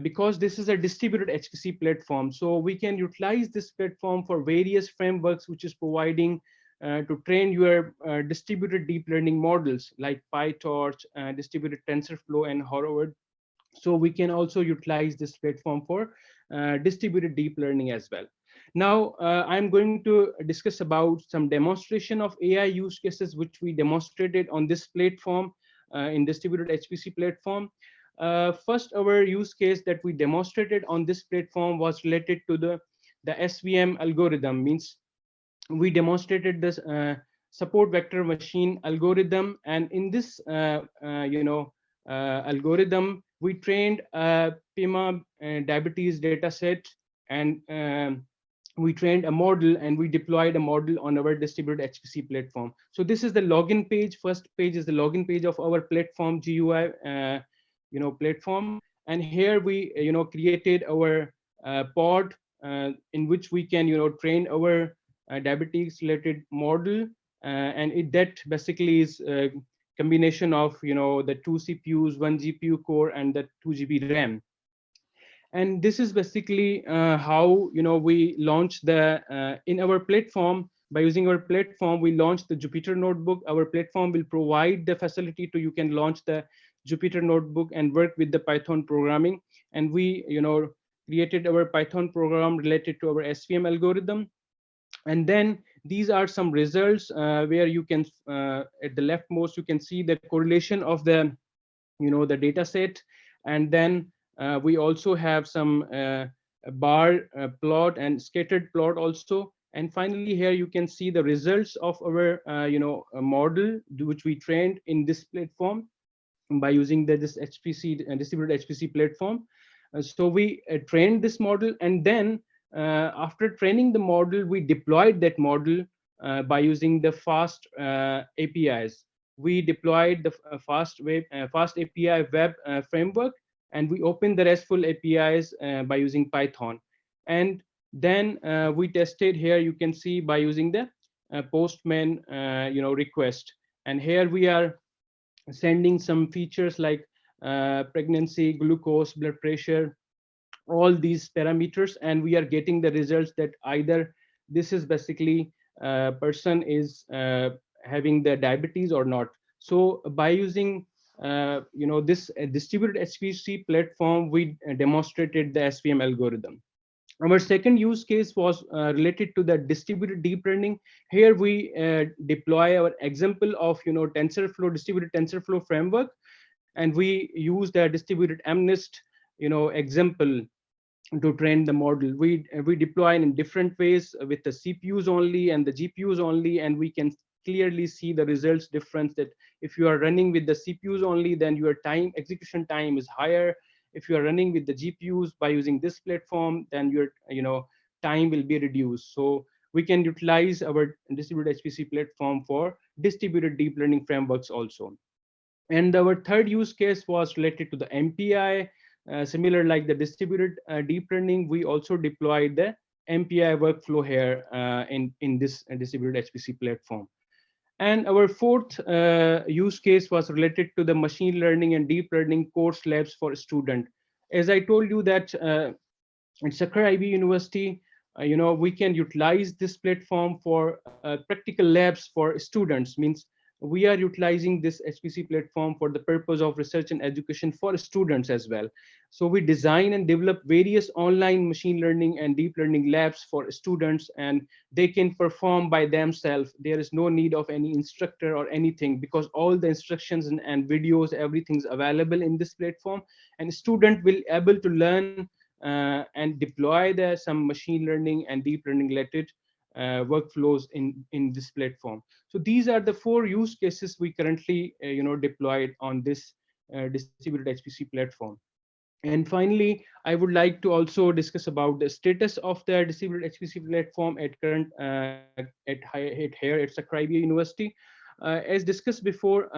Speaker 3: because this is a distributed HPC platform, so we can utilize this platform for various frameworks, which is providing to train your distributed deep learning models like PyTorch, distributed TensorFlow, and Harvard. So we can also utilize this platform for distributed deep learning as well. Now, I'm going to discuss about some demonstration of AI use cases which we demonstrated on this platform, in distributed HPC platform. First, our use case that we demonstrated on this platform was related to the SVM algorithm. Means we demonstrated this support vector machine algorithm, and in this algorithm, we trained a PIMA diabetes data set, and we trained a model, and we deployed a model on our distributed HPC platform. So this is the login page. First page is the login page of our platform GUI, platform. And here we, created our pod in which we can, train our diabetes related model, and that basically is a combination of, the 2 CPUs, 1 GPU core, and the 2 GB RAM. And this is basically how we launched the in our platform. By using our platform, we launched the Jupyter Notebook. Our platform will provide the facility to you can launch the Jupyter Notebook and work with the Python programming. And we created our Python program related to our SVM algorithm. And then these are some results where you can at the leftmost you can see the correlation of the the data set. And then we also have some bar plot and scattered plot also. And finally, here you can see the results of our model which we trained in this platform by using this HPC distributed HPC platform. So we trained this model, and then after training the model, we deployed that model by using the fast APIs. We deployed the fast API web framework, and we opened the RESTful APIs by using Python. And then we tested here. You can see by using the Postman request. And here we are sending some features like pregnancy, glucose, blood pressure, all these parameters, and we are getting the results that either this is basically person is having the diabetes or not. So by using this distributed HPC platform, we demonstrated the SVM algorithm. Our second use case was related to the distributed deep learning. Here we deploy our example of TensorFlow, distributed TensorFlow framework, and we use the distributed MNIST example to train the model. We deploy in different ways with the CPUs only and the GPUs only, and we can clearly see the results difference, that if you are running with the CPUs only, then your execution time is higher. If you are running with the GPUs by using this platform, then your time will be reduced. So we can utilize our distributed HPC platform for distributed deep learning frameworks also. And our third use case was related to the MPI. Similar like the distributed deep learning, we also deployed the MPI workflow here in this distributed HPC platform. And our fourth use case was related to the machine learning and deep learning course labs for student. As I told you that at Sakkara IB University, we can utilize this platform for practical labs for students. Means we are utilizing this HPC platform for the purpose of research and education for students as well. So we design and develop various online machine learning and deep learning labs for students, and they can perform by themselves. There is no need of any instructor or anything, because all the instructions and videos, everything's available in this platform, and student will able to learn and deploy some machine learning and deep learning related workflows in this platform. So these are the 4 use cases we currently deployed on this distributed HPC platform. And finally, I would like to also discuss about the status of the distributed HPC platform at current here at Sakkara IB University. As discussed before,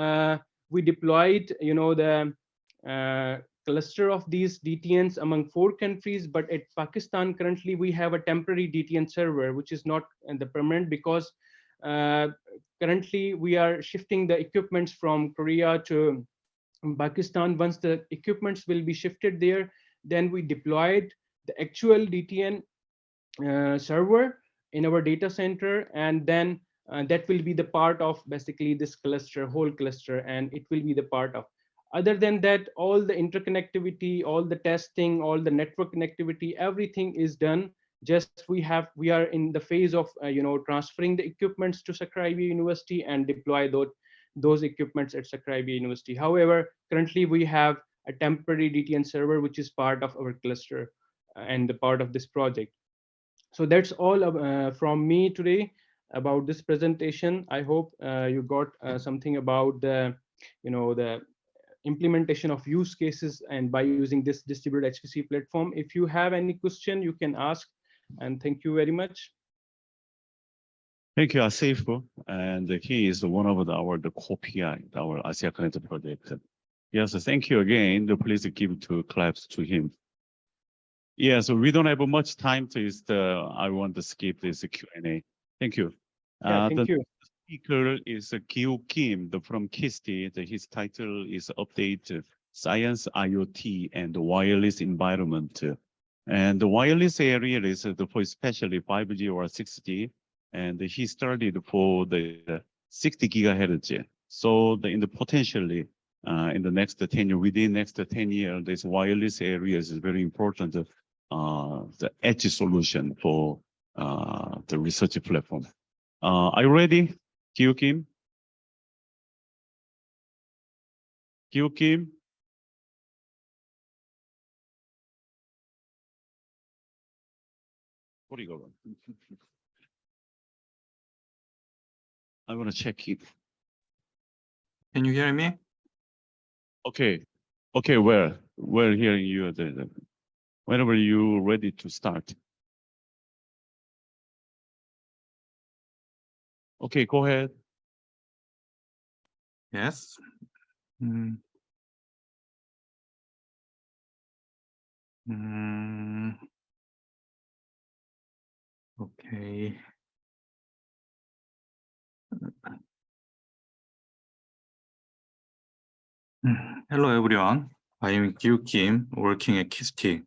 Speaker 3: we deployed the cluster of these DTNs among 4 countries, but at Pakistan currently we have a temporary DTN server, which is not the permanent, because currently we are shifting the equipments from Korea to Pakistan. Once the equipments will be shifted there, then we deployed the actual DTN server in our data center, and then that will be the part of basically this cluster, whole cluster, and it will be the part of. Other than that, all the interconnectivity, all the testing, all the network connectivity, everything is done. Just we are in the phase of transferring the equipments to Sakkara IB University and deploy those equipments at Sakkara IB University. However, currently we have a temporary DTN server which is part of our cluster and the part of this project. So that's all from me today about this presentation. I hope you got something about the implementation of use cases and by using this distributed HPC platform. If you have any question, you can ask, and thank you very much.
Speaker 1: Thank you, Asif. And he is one of our co-PI, our Asia Connect project. Yes, thank you again. Please give 2 claps to him. Yeah, so we don't have much time to I want to skip this Q&A. Thank you.
Speaker 3: Yeah, thank you.
Speaker 1: Speaker is Gil Kim from KISTI. His title is Update Science, IoT, and Wireless Environment. And the wireless area is for especially 5G or 6G. And he started for the 60 gigahertz. So in the potentially in the next 10 years, within next 10 years, this wireless area is very important. The edge solution for the research platform. Are you ready? Gil Kim? Gil Kim? 소리가 와. I want to check it.
Speaker 5: Can you hear me?
Speaker 1: Okay. Okay, we're hearing you. Whenever you're ready to start. Okay, go ahead.
Speaker 5: Yes. Mm. Mm. Okay. Hello, everyone. I am Gyu Kim, working at KIST.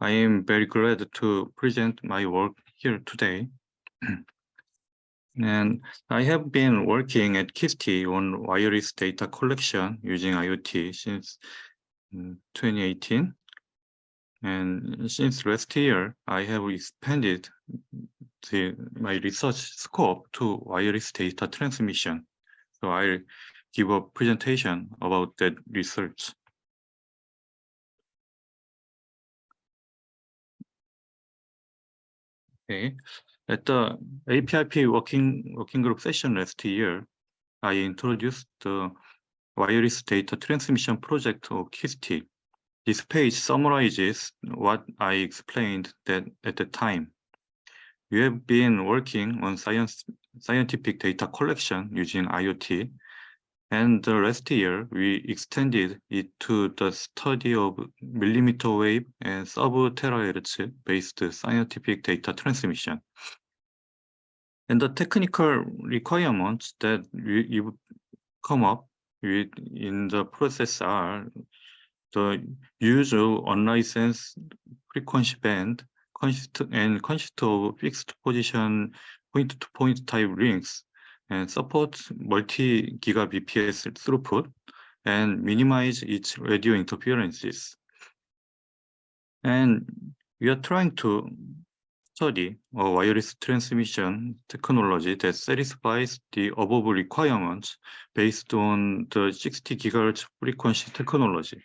Speaker 5: I am very glad to present my work here today. And I have been working at KIST on wireless data collection using IoT since 2018. And since last year, I have expanded my research scope to wireless data transmission. So I'll give a presentation about that research. Okay. At the APRP working group session last year, I introduced the wireless data transmission project of KIST. This page summarizes what I explained at the time. We have been working on scientific data collection using IoT, and last year we extended it to the study of millimeter wave and sub-terahertz based scientific data transmission. And the technical requirements that we would come up with in the process are the use of unlicensed frequency band consist of fixed position point-to-point type links and support multi-gigabps throughput and minimize its radio interferences. And we are trying to study a wireless transmission technology that satisfies the above requirements based on the 60 GHz frequency technology.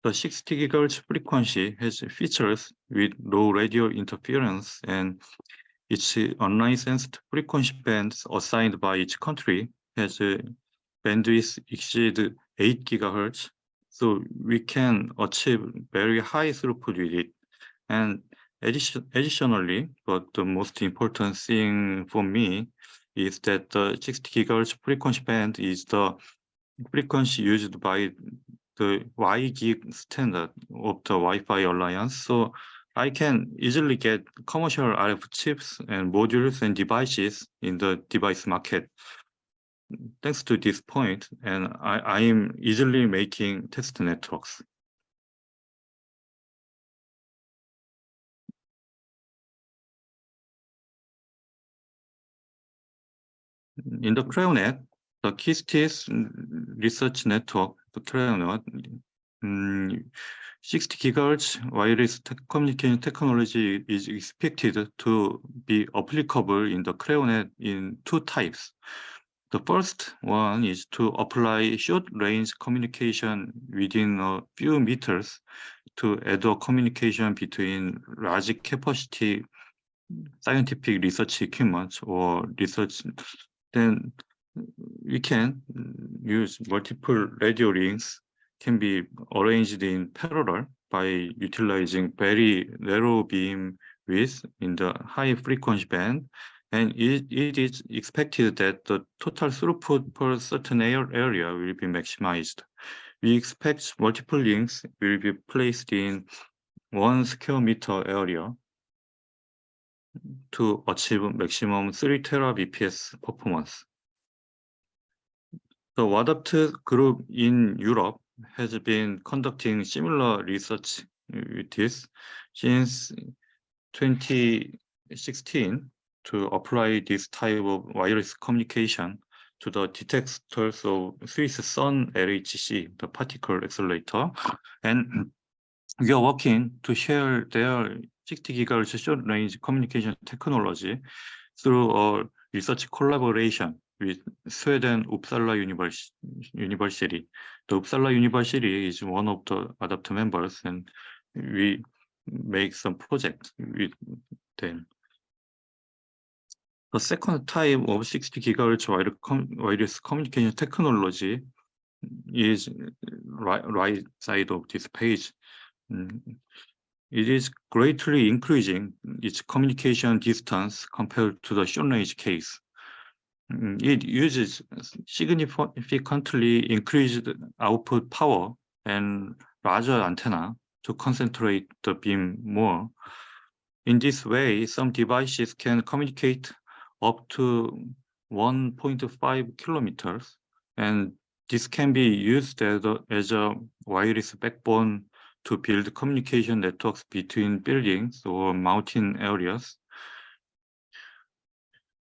Speaker 5: The 60 GHz frequency has features with low radio interference, and its unlicensed frequency bands assigned by each country has a bandwidth exceed 8 GHz. So we can achieve very high throughput with it. And additionally, but the most important thing for me is that the 60 GHz frequency band is the frequency used by the WiGig standard of the Wi-Fi Alliance. So I can easily get commercial RF chips and modules and devices in the device market. Thanks to this point, and I am easily making test networks. In the CREONet, the KIST's research network, the CREONet, 60 GHz wireless communication technology is expected to be applicable in the CREONet in two types. The first one is to apply short-range communication within a few meters to add a communication between large capacity scientific research equipment or research. Then we can use multiple radio links can be arranged in parallel by utilizing very narrow beam width in the high frequency band, and it is expected that the total throughput per certain area will be maximized. We expect multiple links will be placed in 1 square meter area to achieve maximum 3 Tbps performance. The WADAPT group in Europe has been conducting similar research with this since 2016 to apply this type of wireless communication to the detectors of Swiss Sun LHC, the particle accelerator, and we are working to share their 60 GHz short-range communication technology through a research collaboration with Sweden Uppsala University. The Uppsala University is one of the ADAPT members, and we make some projects with them. The second type of 60 GHz wireless communication technology is right side of this page. It is greatly increasing its communication distance compared to the short-range case. It uses significantly increased output power and larger antenna to concentrate the beam more. In this way, some devices can communicate up to 1.5 kilometers, and this can be used as a wireless backbone to build communication networks between buildings or mountain areas.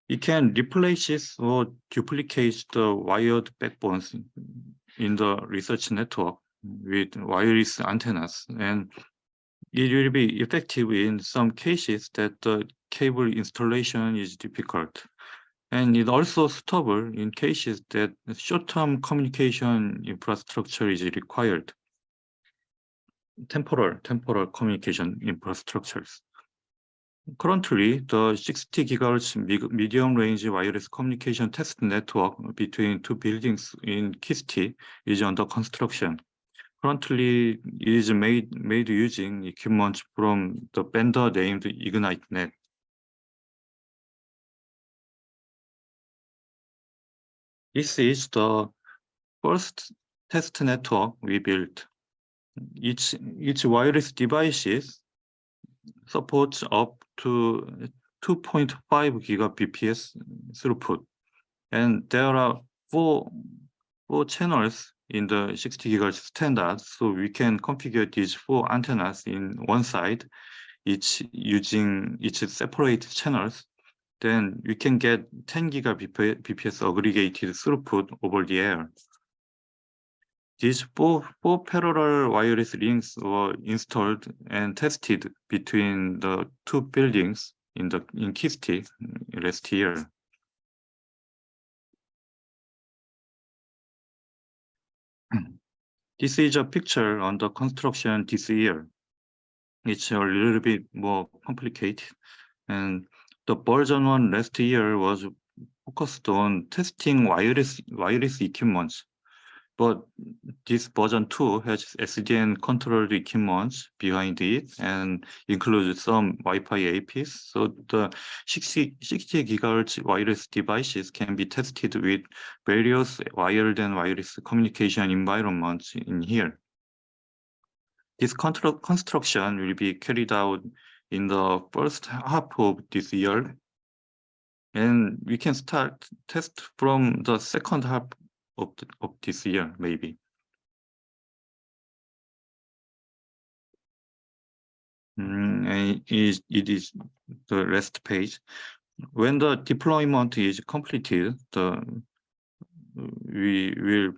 Speaker 5: It can replace or duplicate the wired backbones in the research network with wireless antennas, and it will be effective in some cases that the cable installation is difficult. And it also suitable in cases that short-term communication infrastructure is required. Temporal communication infrastructures. Currently, the 60 GHz medium-range wireless communication test network between two buildings in Kisti is under construction. Currently, it is made using equipment from the vendor named IgniteNet. This is the first test network we built. Each wireless devices supports up to 2.5 gigabps throughput, and there are four channels in the 60 GHz standard, so we can configure these four antennas in one side, each using its separate channels. Then we can get 10 gigabps aggregated throughput over the air. These four parallel wireless links were installed and tested between the two buildings in Kisti last year. This is a picture on the construction this year. It's a little bit more complicated, and the version 1 last year was focused on testing wireless equipment. But this version 2 has SDN controlled equipment behind it and includes some Wi-Fi APs. So the 60 GHz wireless devices can be tested with various wired and wireless communication environments in here. This construction will be carried out in the first half of this year, and we can start test from the second half of this year, maybe. And it is the last page. When the deployment is completed, we will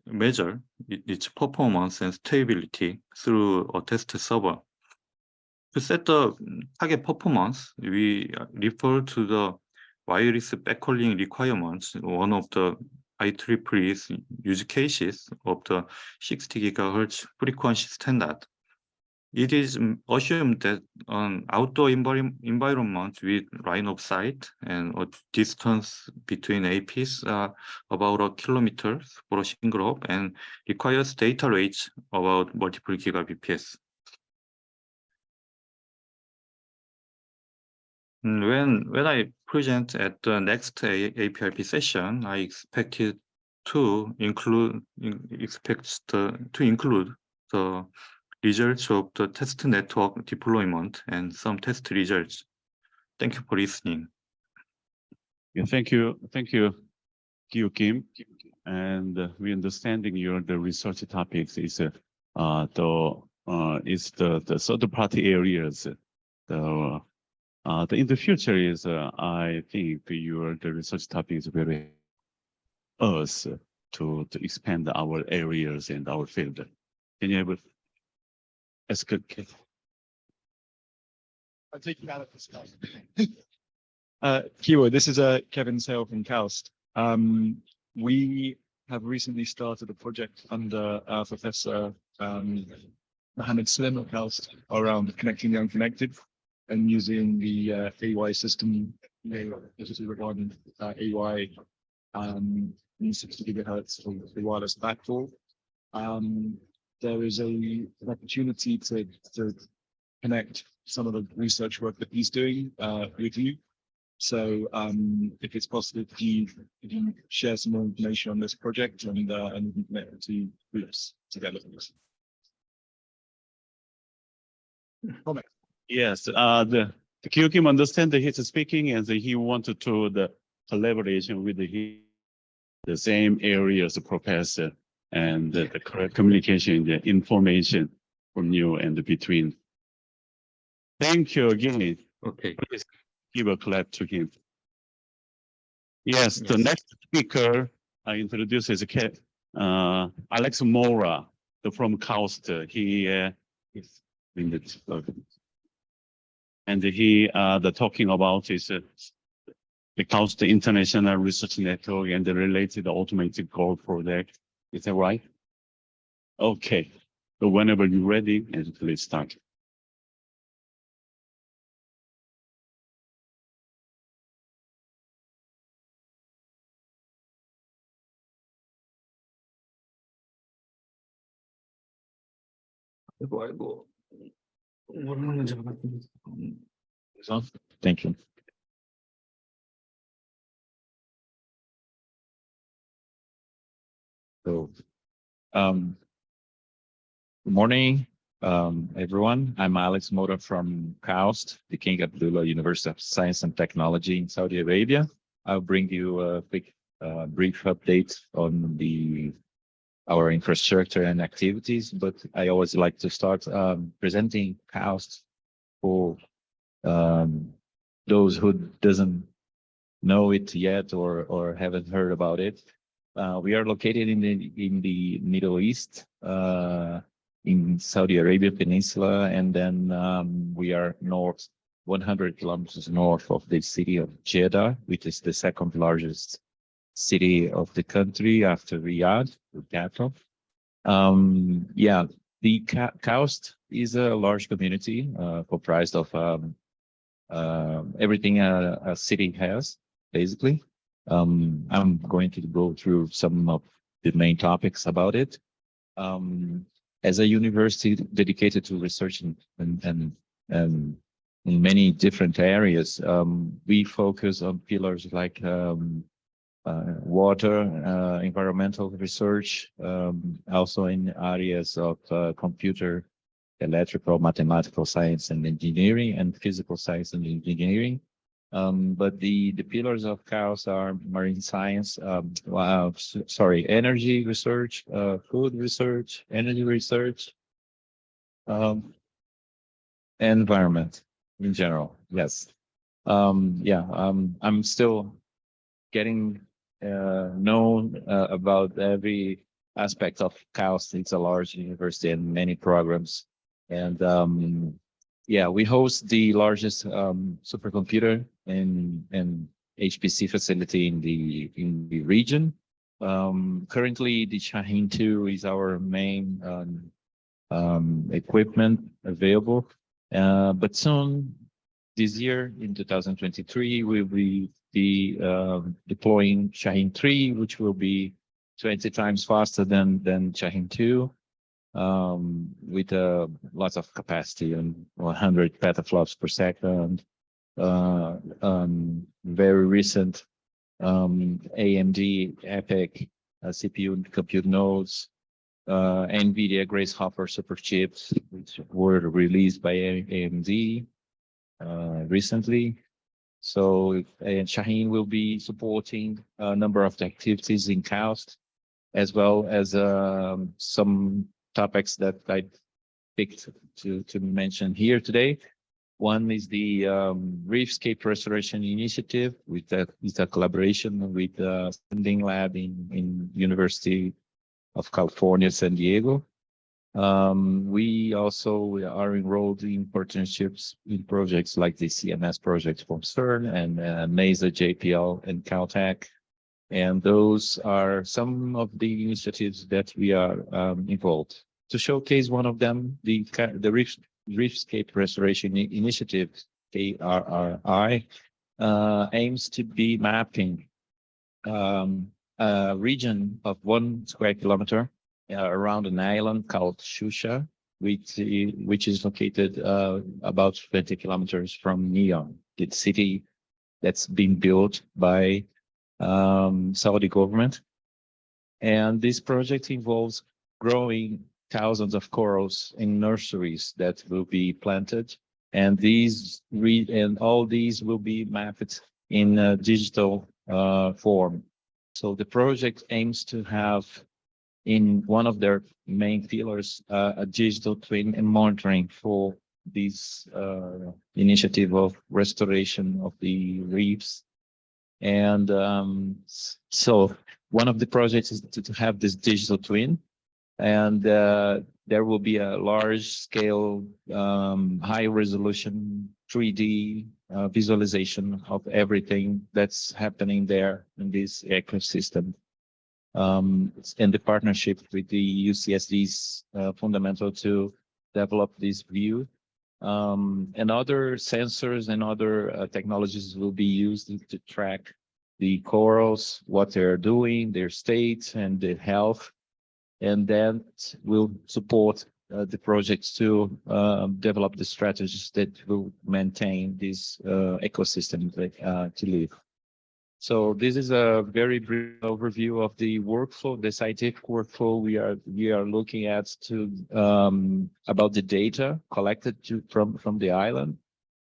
Speaker 5: measure its performance and stability through a test server. To set the target performance, we refer to the wireless backhauling requirements, one of the APRP's use cases of the 60 GHz frequency standard. It is assumed that an outdoor environment with line of sight and a distance between APs are about 1 kilometer for a single hop and requires data rates about multiple gigabps. When I present at the next APRP session, I expected to include the results of the test network deployment and some test results. Thank you for listening.
Speaker 1: Yeah, thank you, Kyu Kim. And we understanding the research topics is the third party areas. In the future is I think the research topic is very us to expand our areas and our field. Can you ever ask?
Speaker 6: I'll take you out of this. Kiwo, this is Kevin Sale from KAUST. We have recently started a project under our Professor Mohammed Slim at KAUST around connecting the unconnected and using the AY system this is regarding AY in 60 gigahertz for the wireless backhaul. There is an opportunity to connect some of the research work that he's doing with you. So if it's possible, could you share some more information on this project and we can connect the two groups together? Comment.
Speaker 1: Yes, the Kim understand that he's speaking and that he wanted to the collaboration with the same area as the professor and the correct communication, the information from you and between. Thank you again.
Speaker 5: Okay.
Speaker 1: Please give a clap to him. Yes, the
Speaker 5: Yes.
Speaker 1: next speaker I introduce is Alex Mora from KAUST. He is in the and he the talking about is the KAUST International Research Network and the related automated goal project. Is that right? Okay. So whenever you're ready, and please start.
Speaker 2: Thank you. So, good morning, everyone. I'm Alex Mota from KAUST, the King Abdullah University of Science and Technology in Saudi Arabia. I'll bring you a quick, brief update on our infrastructure and activities, but I always like to start presenting KAUST for those who doesn't know it yet or haven't heard about it. We are located in the Middle East, in Saudi Arabia Peninsula, and then we are 100 kilometers north of the city of Jeddah, which is the second largest city of the country after Riyadh, the capital. Yeah, the KAUST is a large community comprised of everything a city has, basically. I'm going to go through some of the main topics about it. As a university dedicated to research and in many different areas, we focus on pillars like water, environmental research, also in areas of computer, electrical, mathematical science and engineering, and physical science and engineering. But the pillars of KAUST are marine science, energy research, food research, energy research, environment in general. Yes. I'm still getting known about every aspect of KAUST. It's a large university and many programs. And yeah, we host the largest supercomputer and HPC facility in the region. Currently, the Shaheen 2 is our main equipment available. But soon, this year in 2023, we'll be deploying Shaheen 3, which will be 20 times faster than Shaheen 2. With lots of capacity and 100 petaflops per second. Very recent AMD EPYC CPU compute nodes, NVIDIA Grace Hopper super chips, which were released by AMD recently. So Shaheen will be supporting a number of the activities in KAUST, as well as some topics that I picked to mention here today. One is the Reefscape Restoration Initiative, with a collaboration with the Sending Lab in University of California, San Diego. We also are enrolled in partnerships in projects like the CMS project from CERN and MESA, JPL, and Caltech. And those are some of the initiatives that we are involved. To showcase one of them, the Reefscape Restoration Initiative, ARRI,
Speaker 7: aims to be mapping a region of 1 square kilometer around an island called Shusha, which is located about 20 kilometers from Neom, the city that's been built by Saudi government. And this project involves growing thousands of corals in nurseries that will be planted. And all these will be mapped in a digital form. So the project aims to have in one of their main pillars a digital twin and monitoring for this initiative of restoration of the reefs. And so one of the projects is to have this digital twin, and there will be a large scale, high resolution 3D visualization of everything that's happening there in this ecosystem. And the partnership with the UCSD is fundamental to develop this view. And other sensors and other technologies will be used to track the corals, what they're doing, their state and their health. And then will support the projects to develop the strategies that will maintain this ecosystem to live. So this is a very brief overview of the workflow, the scientific workflow we are looking at to about the data collected from the island.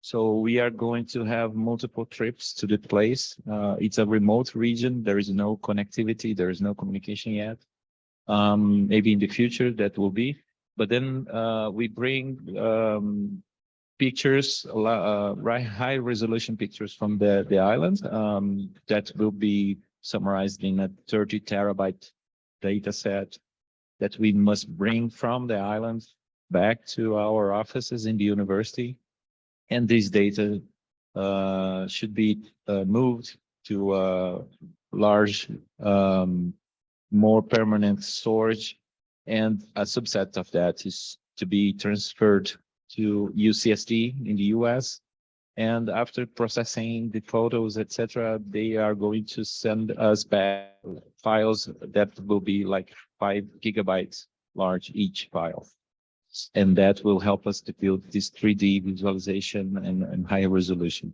Speaker 7: So we are going to have multiple trips to the place. It's a remote region. There is no connectivity. There is no communication yet. Maybe in the future that will be. But then we bring pictures, high resolution pictures from the island that will be summarized in a 30 terabyte data set that we must bring from the island back to our offices in the university. And this data should be moved to a large, more permanent storage, and a subset of that is to be transferred to UCSD in the US. And after processing the photos, etc., they are going to send us back files that will be like 5 gigabytes large each file. And that will help us to build this 3D visualization and higher resolution.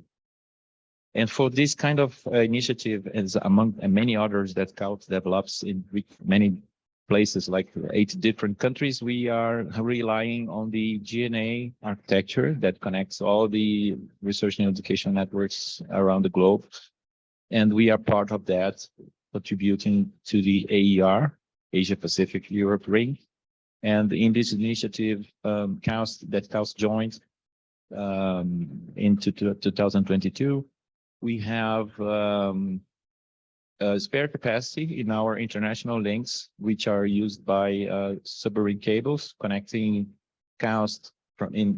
Speaker 7: And for this kind of initiative, as among many others that CAUT develops in many places, like 8 different countries, we are relying on the GNA architecture that connects all the research and education networks around the globe. And we are part of that, contributing to the AER, Asia Pacific Europe Ring. And in this initiative, CAUT joined into 2022, we have spare capacity in our international links, which are used by submarine cables connecting CAUT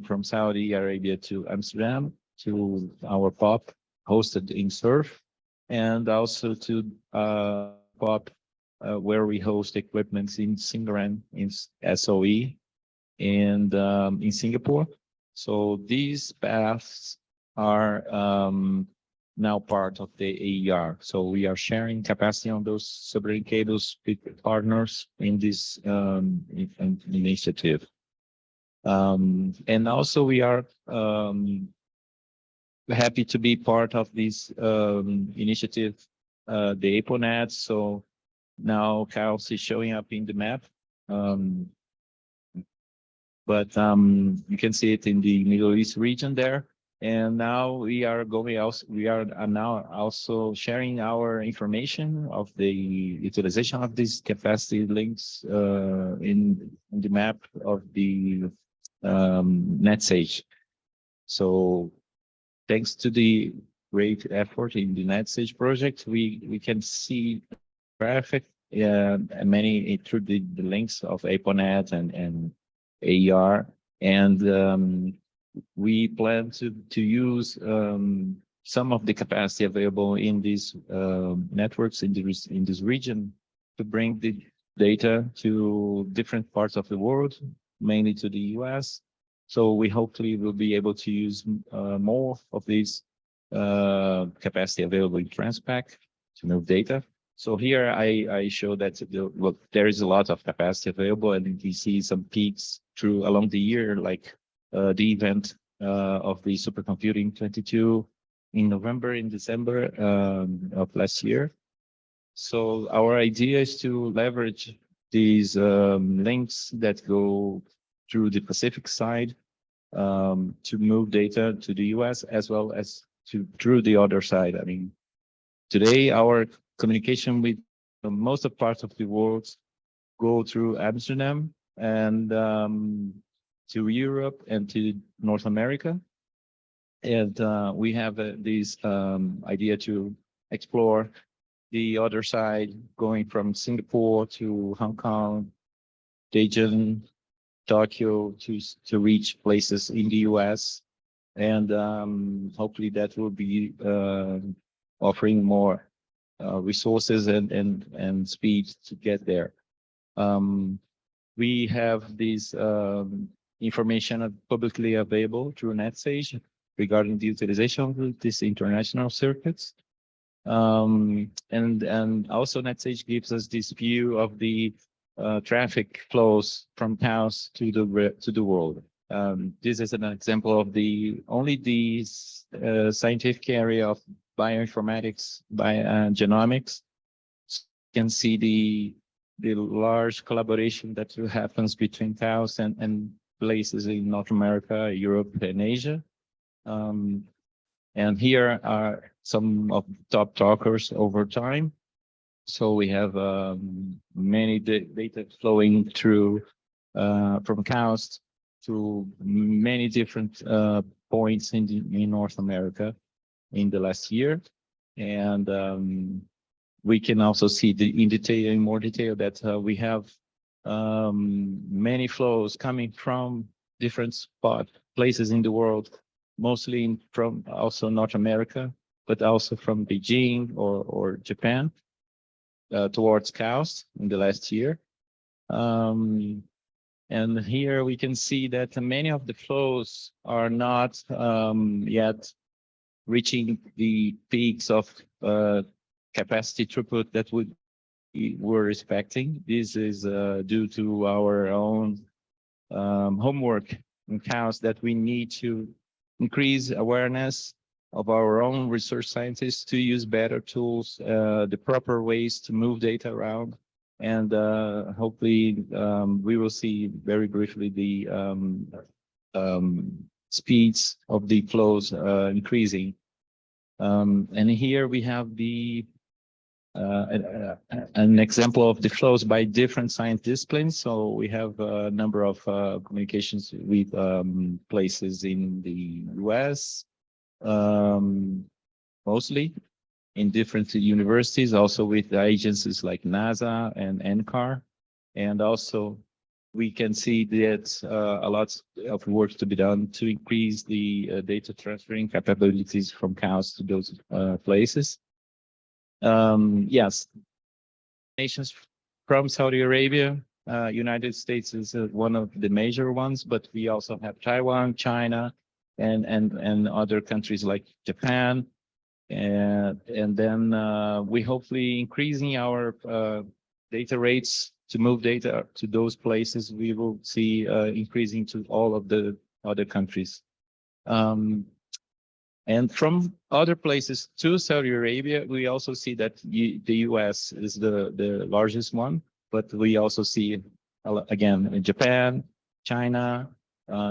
Speaker 7: from Saudi Arabia to Amsterdam to our POP hosted in SURF, and also to POP where we host equipment in Singapore, in SOE, and in Singapore. So these paths are now part of the AER. So we are sharing capacity on those submarine cables with partners in this initiative. And also we are happy to be part of this initiative, the APONET. So now CAUT is showing up in the map. But you can see it in the Middle East region there. And now we are now also sharing our information of the utilization of these capacity links in the map of the NetSage. So thanks to the great effort in the NetSage project, we can see traffic many through the links of APONET and AER, and we plan to use some of the capacity available in these networks in this region to bring the data to different parts of the world, mainly to the US. So we hopefully will be able to use more of these capacity available in Transpac to move data. So here I show that there is a lot of capacity available, and we see some peaks through along the year, like the event of the supercomputing 22 in November, in December of last year. So our idea is to leverage these links that go through the Pacific side to move data to the US as well as through the other side. I mean, today our communication with most of parts of the world go through Amsterdam and to Europe and to North America. And we have this idea to explore the other side, going from Singapore to Hong Kong, Beijing, Tokyo, to reach places in the US. And hopefully that will be offering more resources and speed to get there. We have this information publicly available through NetSage regarding the utilization of these international circuits. And also NetSage gives us this view of the traffic flows from cows to the world. This is an example of only the scientific area of bioinformatics, genomics. So you can see the large collaboration that happens between cows and places in North America, Europe, and Asia. And here are some of the top talkers over time. So we have many data flowing through from cows to many different points in North America in the last year. And we can also see in more detail that we have many flows coming from different places in the world, mostly from also North America, but also from Beijing or Japan towards cows in the last year. And here we can see that many of the flows are not yet reaching the peaks of capacity throughput that we're expecting. This is due to our own homework in cows, that we need to increase awareness of our own research scientists to use better tools, the proper ways to move data around. And hopefully we will see very briefly the speeds of the flows increasing. And here we have an example of the flows by different science disciplines. So we have a number of communications with places in the US, mostly in different universities, also with agencies like NASA and NCAR. And also we can see that a lot of work to be done to increase the data transferring capabilities from cows to those places. Yes, nations from Saudi Arabia, United States is one of the major ones, but we also have Taiwan, China, and other countries like Japan. And then we hopefully increasing our data rates to move data to those places. We will see increasing to all of the other countries. And from other places to Saudi Arabia, we also see that the US is the largest one, but we also see, again, Japan, China,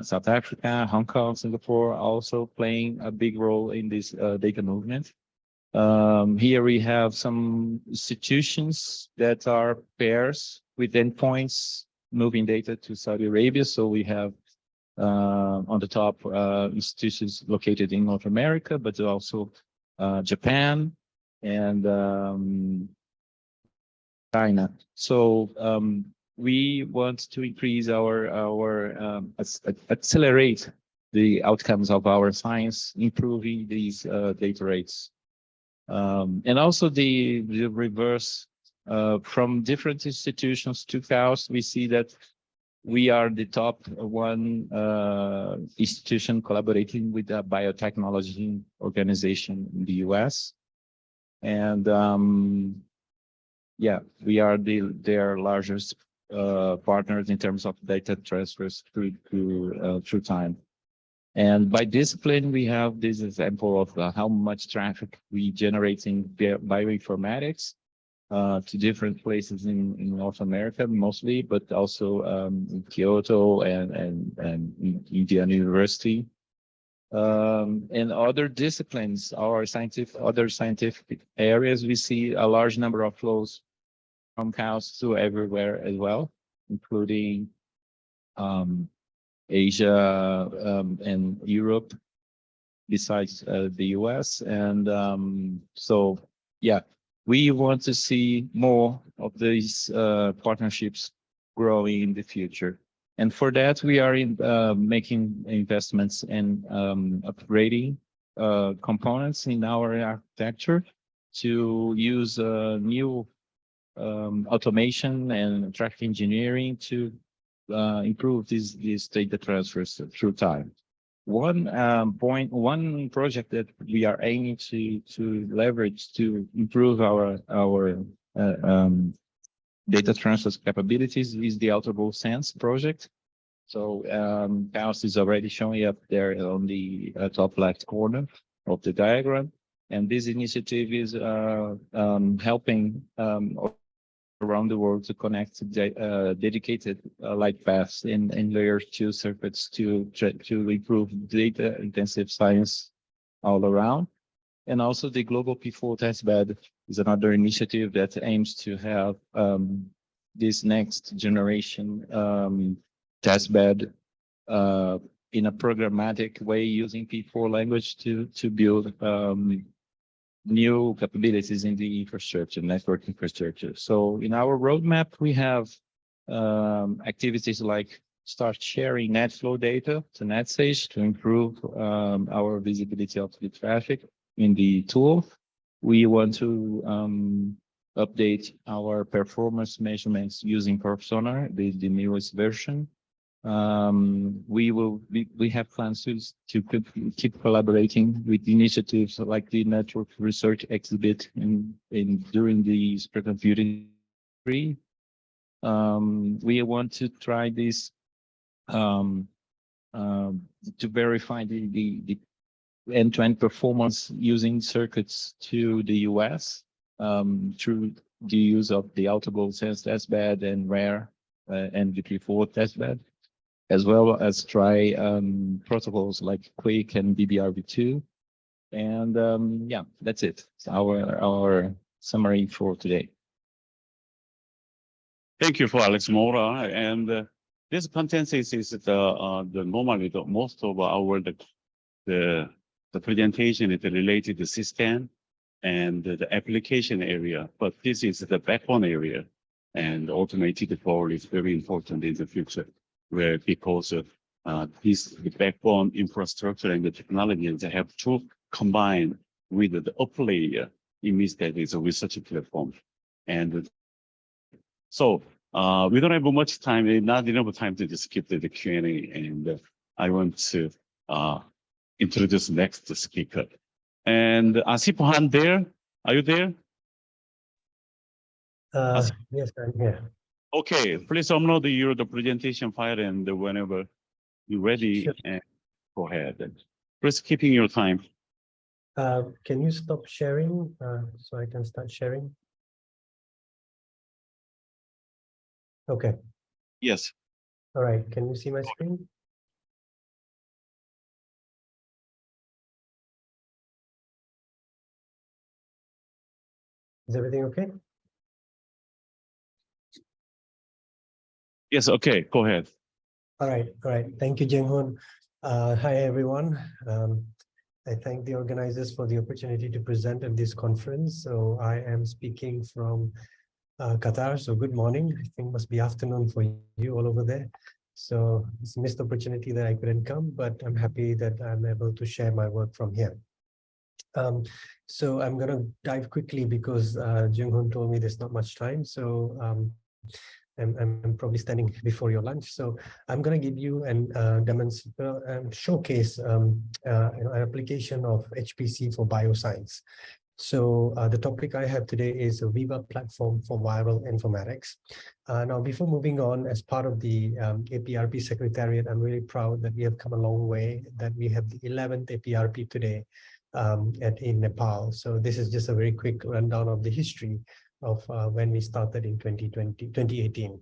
Speaker 7: South Africa, Hong Kong, Singapore also playing a big role in this data movement. Here we have some institutions that are pairs with endpoints moving data to Saudi Arabia. So we have on the top institutions located in North America, but also Japan and China. So we want to increase accelerate the outcomes of our science, improving these data rates. And also the reverse from different institutions to cows, we see that we are the top one institution collaborating with a biotechnology organization in the US. And yeah, we are their largest partners in terms of data transfers through time. And by discipline, we have this example of how much traffic we generate in bioinformatics to different places in North America, mostly, but also in Kyoto and in Indiana University. In other disciplines, other scientific areas, we see a large number of flows from cows to everywhere as well, including Asia and Europe, besides the US. And so, yeah, we want to see more of these partnerships growing in the future. And for that, we are making investments and upgrading components in our architecture to use new automation and traffic engineering to improve these data transfers through time. One project that we are aiming to leverage to improve our data transfer capabilities is the Alterable Sense project. So Chaos is already showing up there on the top left corner of the diagram. And this initiative is helping around the world to connect dedicated light paths in layer 2 circuits to improve data intensive science all around. And also the Global P4 testbed is another initiative that aims to have this next generation testbed in a programmatic way using P4 language to build new capabilities in the infrastructure, network infrastructure. So in our roadmap, we have activities like start sharing NetFlow data to NetSage to improve our visibility of the traffic in the tool. We want to update our performance measurements using Sonar, the newest version. We have plans to keep collaborating with initiatives like the Network Research Exhibit during the Supercomputing 3. We want to try this to verify the end-to-end performance using circuits to the US through the use of the Alterable Sense testbed and RARE and the P4 testbed, as well as try protocols like Quake and BBRV2. And yeah, that's it. It's our summary for today.
Speaker 1: Thank you for Alex Mora. And this content is normally most of our the presentation is related to system and the application area, but this is the backbone area, and automated role is very important in the future, where because the backbone infrastructure and the technology they have to combine with the upper layer. It means that it's a research platform, and so we don't have much time, not enough time to just skip the Q&A, and I want to introduce next speaker. And Asif Han there, are you there?
Speaker 8: Yes, I'm here.
Speaker 1: Okay, please upload the presentation file, and whenever you're ready,
Speaker 8: Sure.
Speaker 1: and go ahead. Please keeping your time.
Speaker 8: Can you stop sharing so I can start sharing? Okay.
Speaker 1: Yes.
Speaker 8: All right. Can you see my screen? Is everything okay?
Speaker 1: Yes. Okay. Go ahead.
Speaker 8: All right. All right. Thank you, Jeng-hoon. Hi, everyone. I thank the organizers for the opportunity to present at this conference. So I am speaking from Qatar. So good morning. I think it must be afternoon for you all over there. So it's a missed opportunity that I couldn't come, but I'm happy that I'm able to share my work from here. So I'm going to dive quickly because Jung-hoon told me there's not much time. So I'm probably standing before your lunch. So I'm going to give you and showcase an application of HPC for bioscience. So the topic I have today is a Viva platform for viral informatics. Now, before moving on, as part of the APRP Secretariat, I'm really proud that we have come a long way, that we have the 11th APRP today in Nepal. So this is just a very quick rundown of the history of when we started in 2018.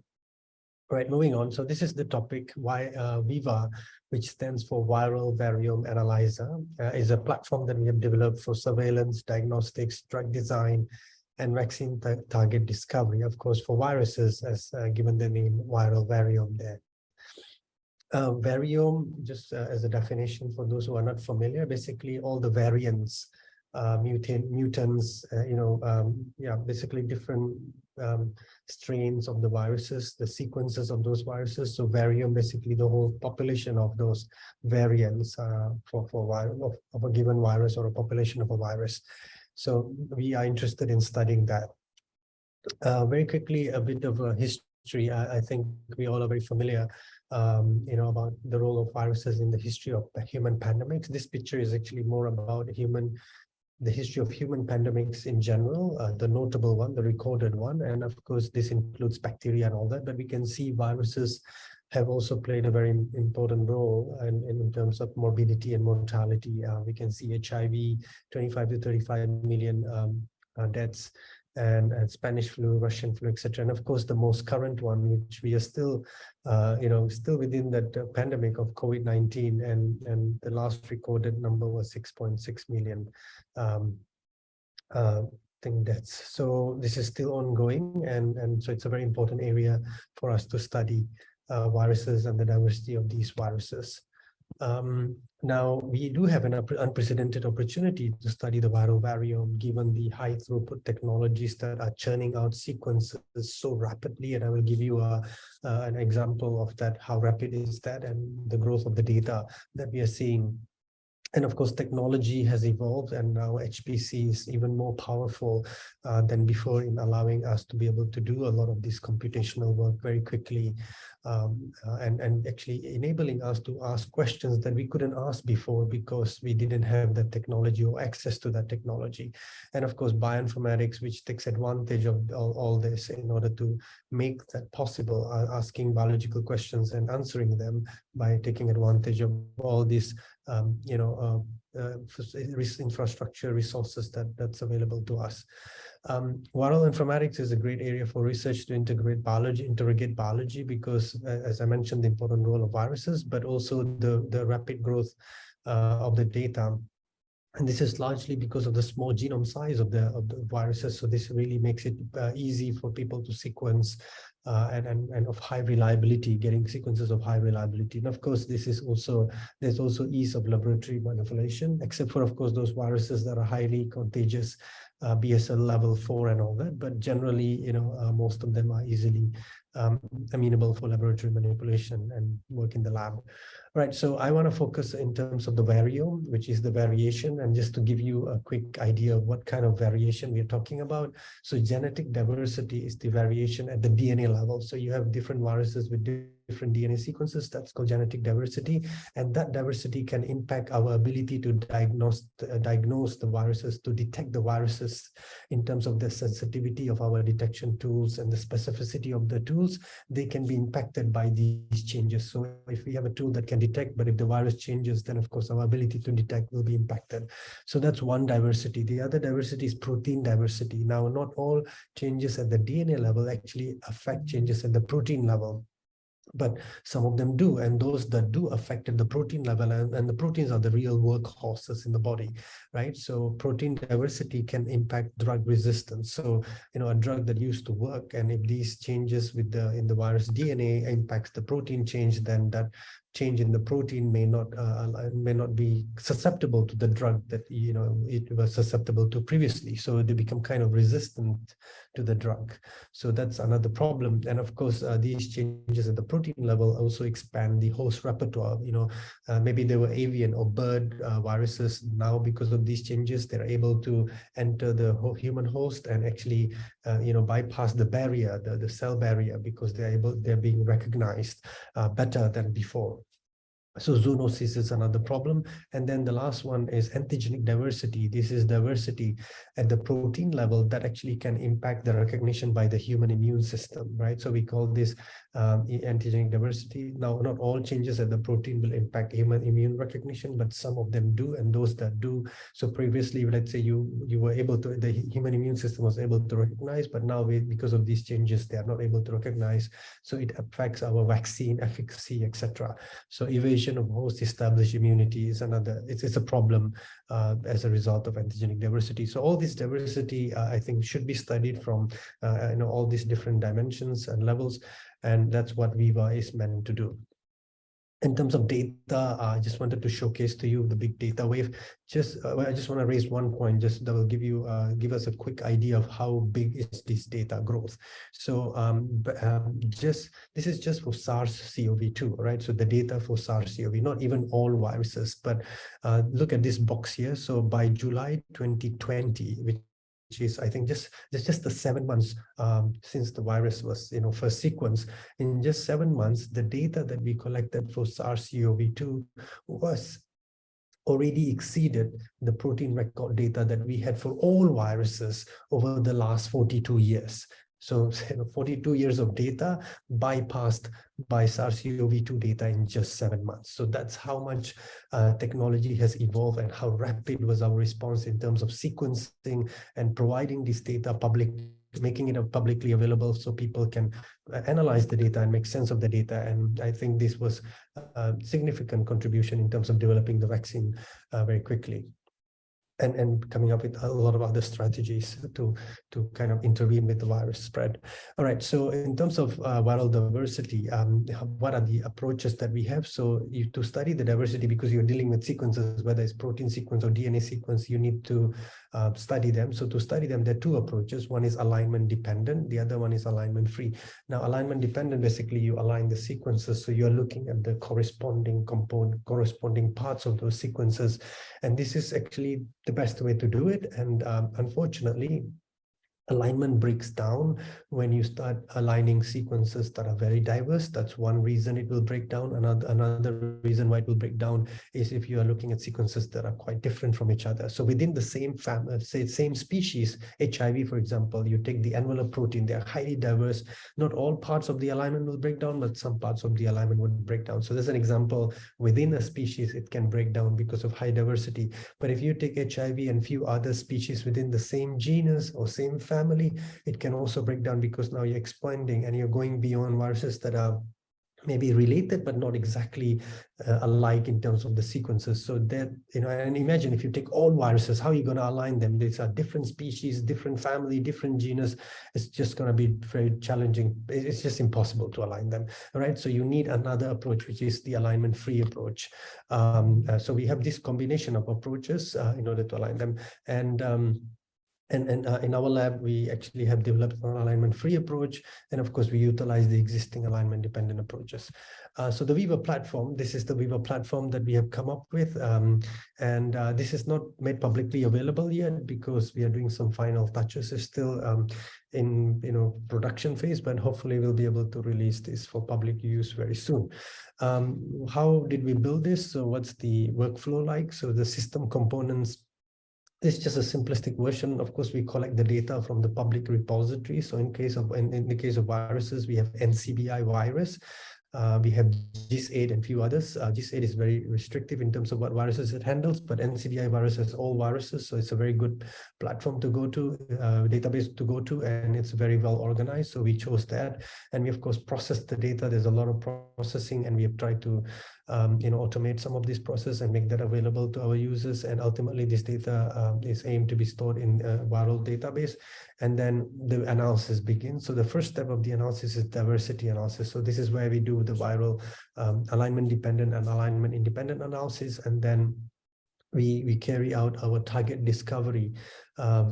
Speaker 8: Right, moving on. So this is the topic, why Viva, which stands for Viral Variome Analyzer, is a platform that we have developed for surveillance, diagnostics, drug design, and vaccine target discovery, of course, for viruses, as given the name Viral Variome there. Variome, just as a definition for those who are not familiar, basically all the variants, mutants, basically different strains of the viruses, the sequences of those viruses. So variome, basically the whole population of those variants of a given virus or a population of a virus. So we are interested in studying that. Very quickly, a bit of a history. I think we all are very familiar, about the role of viruses in the history of human pandemics. This picture is actually more about the history of human pandemics in general, the notable one, the recorded one. And of course, this includes bacteria and all that, but we can see viruses have also played a very important role in terms of morbidity and mortality. We can see HIV, 25 to 35 million deaths, and Spanish flu, Russian flu, etc. And of course, the most current one, which we are still, still within that pandemic of COVID-19, and the last recorded number was 6.6 million deaths. So this is still ongoing, and so it's a very important area for us to study viruses and the diversity of these viruses. Now, we do have an unprecedented opportunity to study the viral variome, given the high throughput technologies that are churning out sequences so rapidly. And I will give you an example of that, how rapid is that, and the growth of the data that we are seeing. And of course, technology has evolved, and now HPC is even more powerful than before in allowing us to be able to do a lot of this computational work very quickly, and actually enabling us to ask questions that we couldn't ask before because we didn't have that technology or access to that technology. And of course, bioinformatics, which takes advantage of all this in order to make that possible, asking biological questions and answering them by taking advantage of all these infrastructure resources that's available to us. Viral informatics is a great area for research to interrogate biology, because as I mentioned, the important role of viruses, but also the rapid growth of the data. And this is largely because of the small genome size of the viruses. So this really makes it easy for people to sequence and of high reliability, getting sequences of high reliability. And of course, there's also ease of laboratory manipulation, except for, of course, those viruses that are highly contagious, BSL level 4 and all that. But generally, most of them are easily amenable for laboratory manipulation and work in the lab. Right, so I want to focus in terms of the variome, which is the variation, and just to give you a quick idea of what kind of variation we're talking about. So genetic diversity is the variation at the DNA level. So you have different viruses with different DNA sequences. That's called genetic diversity, and that diversity can impact our ability to diagnose the viruses, to detect the viruses in terms of the sensitivity of our detection tools and the specificity of the tools. They can be impacted by these changes. So if we have a tool that can detect, but if the virus changes, then of course our ability to detect will be impacted. So that's one diversity. The other diversity is protein diversity. Now, not all changes at the DNA level actually affect changes at the protein level, but some of them do, and those that do affect at the protein level, and the proteins are the real workhorses in the body, right? So protein diversity can impact drug resistance. So, a drug that used to work, and if these changes in the virus DNA impacts the protein change, then that change in the protein may not be susceptible to the drug that it was susceptible to previously. So they become kind of resistant to the drug. So that's another problem. And of course, these changes at the protein level also expand the host repertoire. Maybe they were avian or bird viruses. Now, because of these changes, they're able to enter the human host and actually, bypass the barrier, the cell barrier, because they're being recognized better than before. So zoonosis is another problem. And then the last one is antigenic diversity. This is diversity at the protein level that actually can impact the recognition by the human immune system, right? So we call this antigenic diversity. Now, not all changes at the protein will impact human immune recognition, but some of them do, and those that do. So previously, let's say you were able to, the human immune system was able to recognize, but now because of these changes, they are not able to recognize. So it affects our vaccine efficacy, etc. So evasion of host established immunity is another, it's a problem as a result of antigenic diversity. So all this diversity, I think, should be studied from all these different dimensions and levels, and that's what Viva is meant to do. In terms of data, I just wanted to showcase to you the big data wave. I just want to raise one point, just that will give us a quick idea of how big is this data growth. So this is just for SARS-CoV-2, right? So the data for SARS-CoV, not even all viruses, but look at this box here. So by July 2020, which is, I think, just the 7 months since the virus was first sequenced. In just 7 months, the data that we collected for SARS-CoV-2 was already exceeded the protein record data that we had for all viruses over the last 42 years. So 42 years of data bypassed by SARS-CoV-2 data in just 7 months. So that's how much technology has evolved and how rapid was our response in terms of sequencing and providing this data making it publicly available so people can analyze the data and make sense of the data. And I think this was a significant contribution in terms of developing the vaccine very quickly. And coming up with a lot of other strategies to kind of intervene with the virus spread. All right, so in terms of viral diversity, what are the approaches that we have? So to study the diversity, because you're dealing with sequences, whether it's protein sequence or DNA sequence, you need to study them. So to study them, there are two approaches. One is alignment dependent, the other one is alignment free. Now, alignment dependent, basically you align the sequences, so you're looking at the corresponding parts of those sequences, and this is actually the best way to do it. And unfortunately, alignment breaks down when you start aligning sequences that are very diverse. That's one reason it will break down. Another reason why it will break down is if you are looking at sequences that are quite different from each other. So within the same family, say same species, HIV, for example, you take the envelope protein, they're highly diverse. Not all parts of the alignment will break down, but some parts of the alignment would break down. So there's an example within a species, it can break down because of high diversity. But if you take HIV and few other species within the same genus or same family, it can also break down because now you're expanding and you're going beyond viruses that are maybe related but not exactly alike in terms of the sequences. So that, and imagine if you take all viruses, how are you going to align them? These are different species, different family, different genus. It's just going to be very challenging. It's just impossible to align them. All right, so you need another approach, which is the alignment free approach. So we have this combination of approaches in order to align them. And in our lab, we actually have developed an alignment-free approach. And of course, we utilize the existing alignment-dependent approaches. So the Viva platform, this is the Viva platform that we have come up with. This is not made publicly available yet because we are doing some final touches. It's still in production phase, but hopefully we'll be able to release this for public use very soon. How did we build this? So what's the workflow like? So the system components, it's just a simplistic version. Of course, we collect the data from the public repository. So in the case of viruses, we have NCBI virus. We have GIS8 and few others. GIS8 is very restrictive in terms of what viruses it handles, but NCBI virus has all viruses. So it's a very good platform to go to, database to go to, and it's very well organized. So we chose that. And we, of course, process the data. There's a lot of processing, and we have tried to automate some of this process and make that available to our users. And ultimately, this data is aimed to be stored in a viral database. And then the analysis begins. So the first step of the analysis is diversity analysis. So this is where we do the viral alignment dependent and alignment independent analysis. And then we carry out our target discovery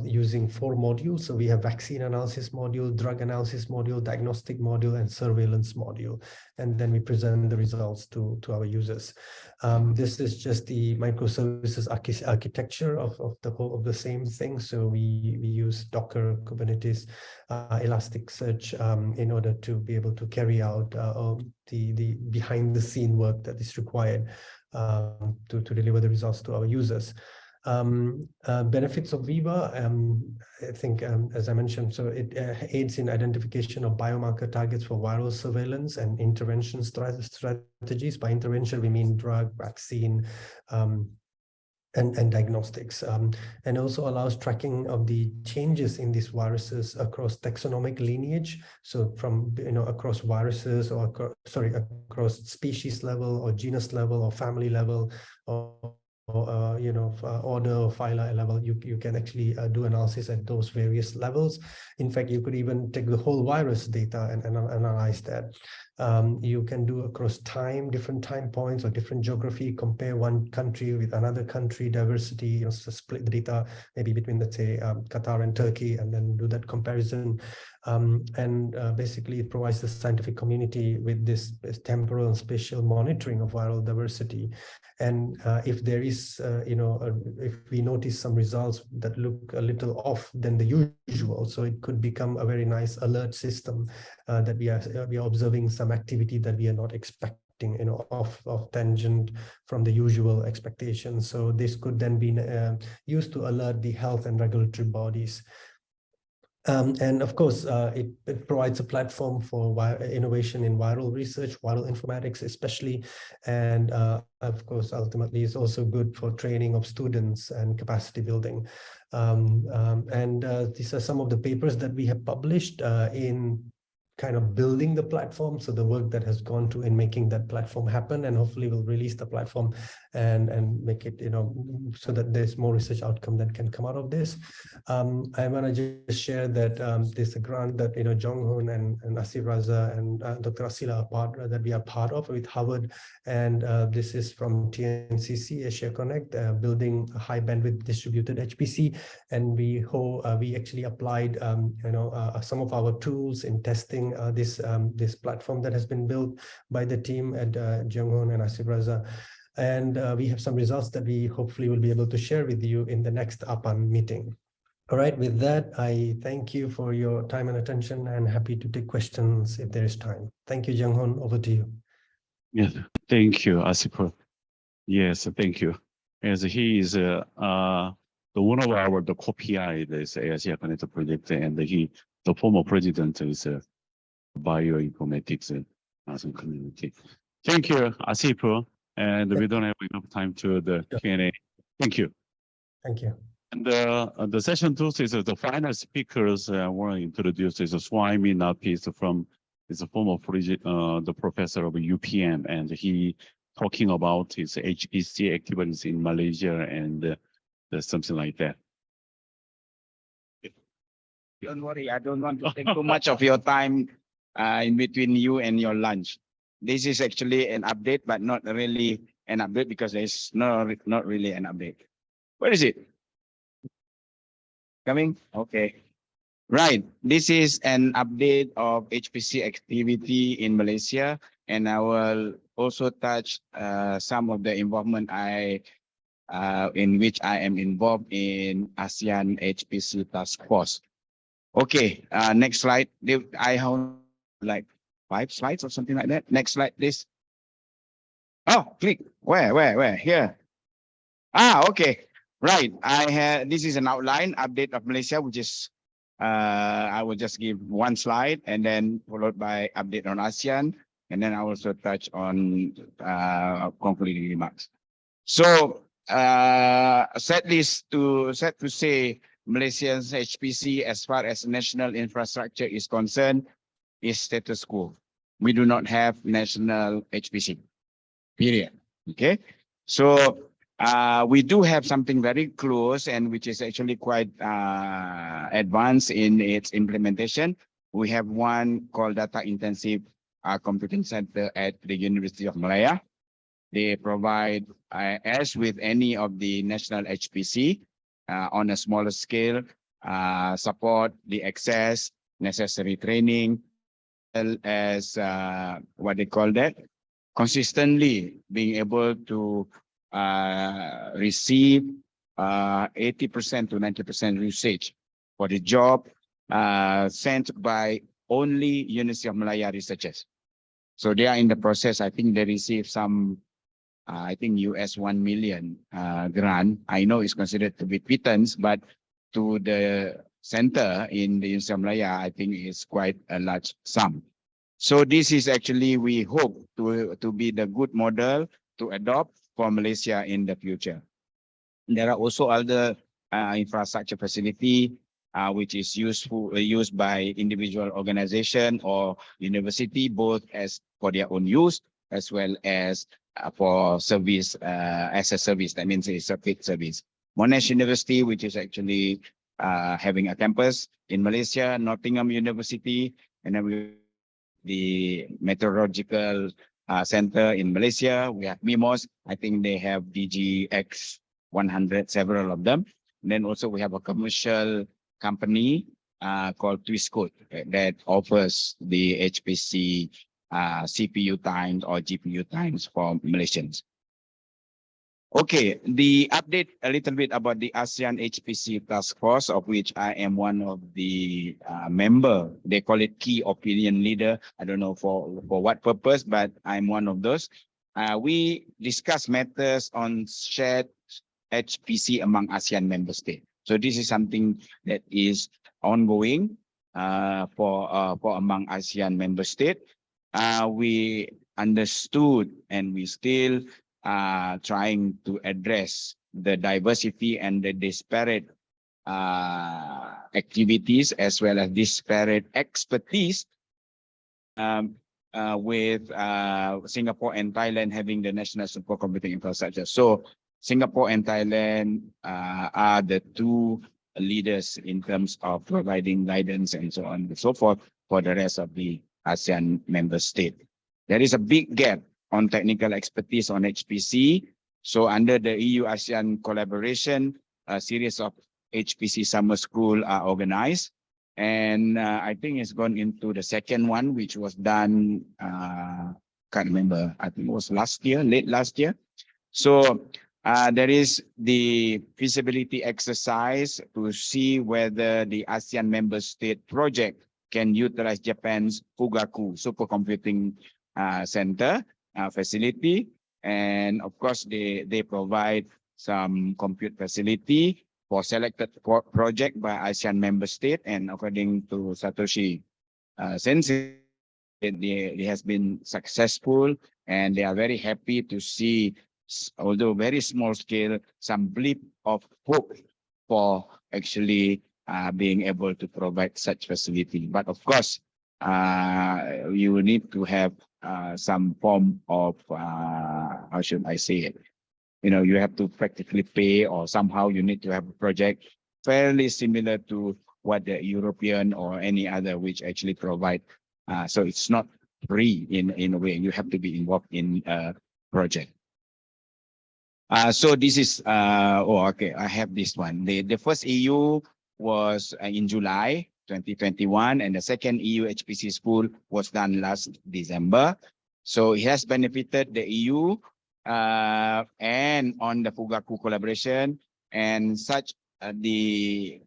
Speaker 8: using 4 modules. So we have vaccine analysis module, drug analysis module, diagnostic module, and surveillance module. And then we present the results to our users. This is just the microservices architecture of the same thing. So we use Docker, Kubernetes, Elasticsearch in order to be able to carry out the behind the scene work that is required to deliver the results to our users. Benefits of Viva, I think, as I mentioned, so it aids in identification of biomarker targets for viral surveillance and intervention strategies. By intervention, we mean drug, vaccine, and diagnostics, and also allows tracking of the changes in these viruses across taxonomic lineage. So from, across viruses or across species level or genus level or family level or order or phyla level, you can actually do analysis at those various levels. In fact, you could even take the whole virus data and analyze that. You can do across time, different time points or different geography, compare one country with another country, diversity, so split the data maybe between, let's say, Qatar and Turkey, and then do that comparison. Basically, it provides the scientific community with this temporal and spatial monitoring of viral diversity. And if there is, if we notice some results that look a little off than the usual, so it could become a very nice alert system that we are observing some activity that we are not expecting, off tangent from the usual expectations. So this could then be used to alert the health and regulatory bodies. And of course, it provides a platform for innovation in viral research, viral informatics especially, and of course, ultimately, it's also good for training of students and capacity building. These are some of the papers that we have published in kind of building the platform. So the work that has gone to in making that platform happen, and hopefully we'll release the platform and make it, so that there's more research outcome that can come out of this. I want to just share that there's a grant that, Jong-hoon and Asif Raza and Dr. Asila that we are part of with Harvard. And this is from TNCC, Asia Connect, building a high bandwidth distributed HPC. And we actually applied, some of our tools in testing this platform that has been built by the team at Jong-hoon and Asif Raza. And we have some results that we hopefully will be able to share with you in the next APAN meeting. All right, with that, I thank you for your time and attention, and happy to take questions if there is time. Thank you, Jong-hoon, over to you.
Speaker 1: Yes, thank you, Asif. Yes, thank you. As he is the one of our co-PI, this Asia Connect project, and the former president is bioinformatics community. Thank you, Asif. And we don't have enough time to the Q&A. Thank you.
Speaker 8: Thank you.
Speaker 1: And the session 2 is the final speakers I want to introduce is Swami Napis is a former the professor of UPM, and he talking about his HPC activities in Malaysia and something like that.
Speaker 9: Don't worry, I don't want to take too much of your time in between you and your lunch. This is actually an update, but not really an update because there's not really an update. Where is it? Coming? Okay. Right. This is an update of HPC activity in Malaysia, and I will also touch some of the involvement in which I am involved in ASEAN HPC Task Force. Okay, next slide. I have like 5 slides or something like that. Next slide, please. Oh, click. Where? Here. Okay. Right. This is an outline update of Malaysia, which is I will just give 1 slide and then followed by update on ASEAN, and then I will also touch on concluding remarks. So set to say Malaysia's HPC as far as national infrastructure is concerned is status quo. We do not have national HPC. period. Okay, so we do have something very close and which is actually quite advanced in its implementation. We have one called Data Intensive Computing Center at the University of Malaya. They provide, as with any of the national HPC, on a smaller scale, support the access, necessary training, as what they call that, consistently being able to receive 80% to 90% usage for the job sent by only University of Malaya researchers. So they are in the process. I think they received some, I think US 1 million grant. I know it's considered to be pittance, but to the center in the University of Malaya, I think it's quite a large sum. So this is actually, we hope to be the good model to adopt for Malaysia in the future. There are also other infrastructure facility which is used by individual organization or university, both as for their own use as well as for service as a service. That means it's a paid service. Monash University, which is actually having a campus in Malaysia, Nottingham University, and then the Meteorological Center in Malaysia. We have MIMOS. I think they have DGX 100, several of them. And then also we have a commercial company called Twistcode that offers the HPC CPU times or GPU times for Malaysians. Okay, the update a little bit about the ASEAN HPC Task Force, of which I am one of the member. They call it key opinion leader. I don't know for what purpose, but I'm one of those. We discuss matters on shared HPC among ASEAN member states. So this is something that is ongoing for among ASEAN member states. We understood and we still trying to address the diversity and the disparate activities as well as disparate expertise with Singapore and Thailand having the national supercomputing infrastructure. So Singapore and Thailand are the two leaders in terms of providing guidance and so on and so forth for the rest of the ASEAN member state. There is a big gap on technical expertise on HPC. So under the EU-ASEAN collaboration, a series of HPC summer school are organized. And I think it's gone into the second one, which was done, can't remember, I think it was last year, late last year. So there is the feasibility exercise to see whether the ASEAN member state project can utilize Japan's Fugaku supercomputing center facility. And of course, they provide some compute facility for selected project by ASEAN member state. And according to Satoshi Sensei, it has been successful and they are very happy to see, although very small scale, some blip of hope for actually being able to provide such facility. But of course, you need to have some form of, how should I say it? You know, you have to practically pay or somehow you need to have a project fairly similar to what the European or any other which actually provide. So it's not free in a way. You have to be involved in a project. So this is, okay, I have this one. The first EU was in July 2021, and the second EU HPC school was done last December. So it has benefited the EU and on the Fugaku collaboration and such the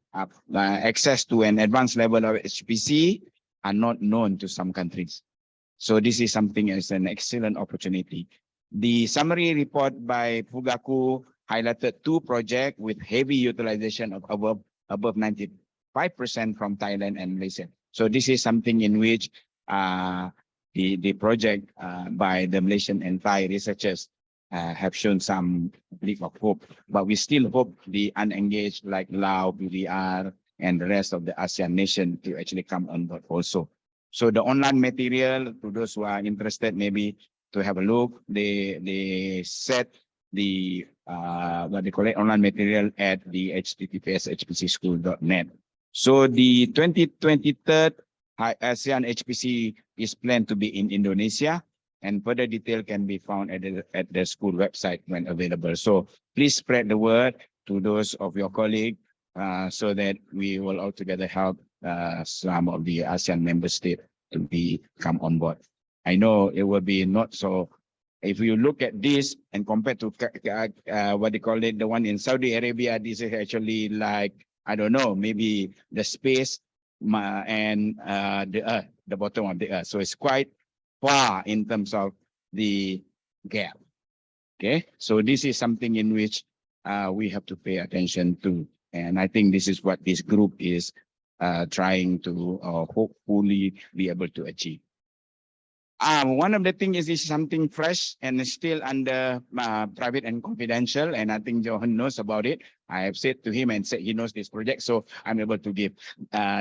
Speaker 9: access to an advanced level of HPC are not known to some countries. So this is something as an excellent opportunity. The summary report by Fugaku highlighted 2 projects with heavy utilization of above 95% from Thailand and Malaysia. So this is something in which the project by the Malaysian and Thai researchers have shown some leap of hope. But we still hope the unengaged like Laos, BDR, and the rest of the ASEAN nation to actually come on board also. So the online material, to those who are interested, maybe to have a look. They set the what they call it, online material at the https://hpcschool.net. So the 2023 ASEAN HPC is planned to be in Indonesia, and further detail can be found at the school website when available. So please spread the word to those of your colleagues so that we will all together help some of the ASEAN member states to come on board. I know it will be not so. If you look at this and compare to what they call it, the one in Saudi Arabia, this is actually like, I don't know, maybe the space and the earth, the bottom of the earth. So it's quite far in terms of the gap. Okay, so this is something in which we have to pay attention to. And I think this is what this group is trying to hopefully be able to achieve. One of the things is this is something fresh and still under private and confidential, and I think Johan knows about it. I have said to him and said he knows this project, so I'm able to give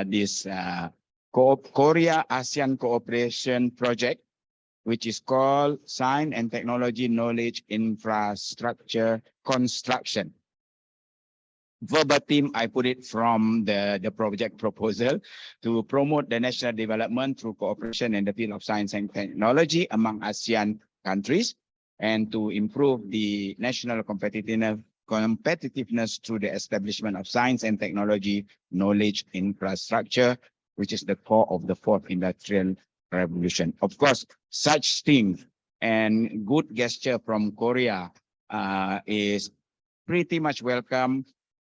Speaker 9: this Korea ASEAN Cooperation Project, which is called Science and Technology Knowledge Infrastructure Construction. Verbatim, I put it from the project proposal to promote the national development through cooperation in the field of science and technology among ASEAN countries, and to improve the national competitiveness through the establishment of science and technology knowledge infrastructure, which is the core of the fourth industrial revolution. Of course, such things and good gesture from Korea is pretty much welcome,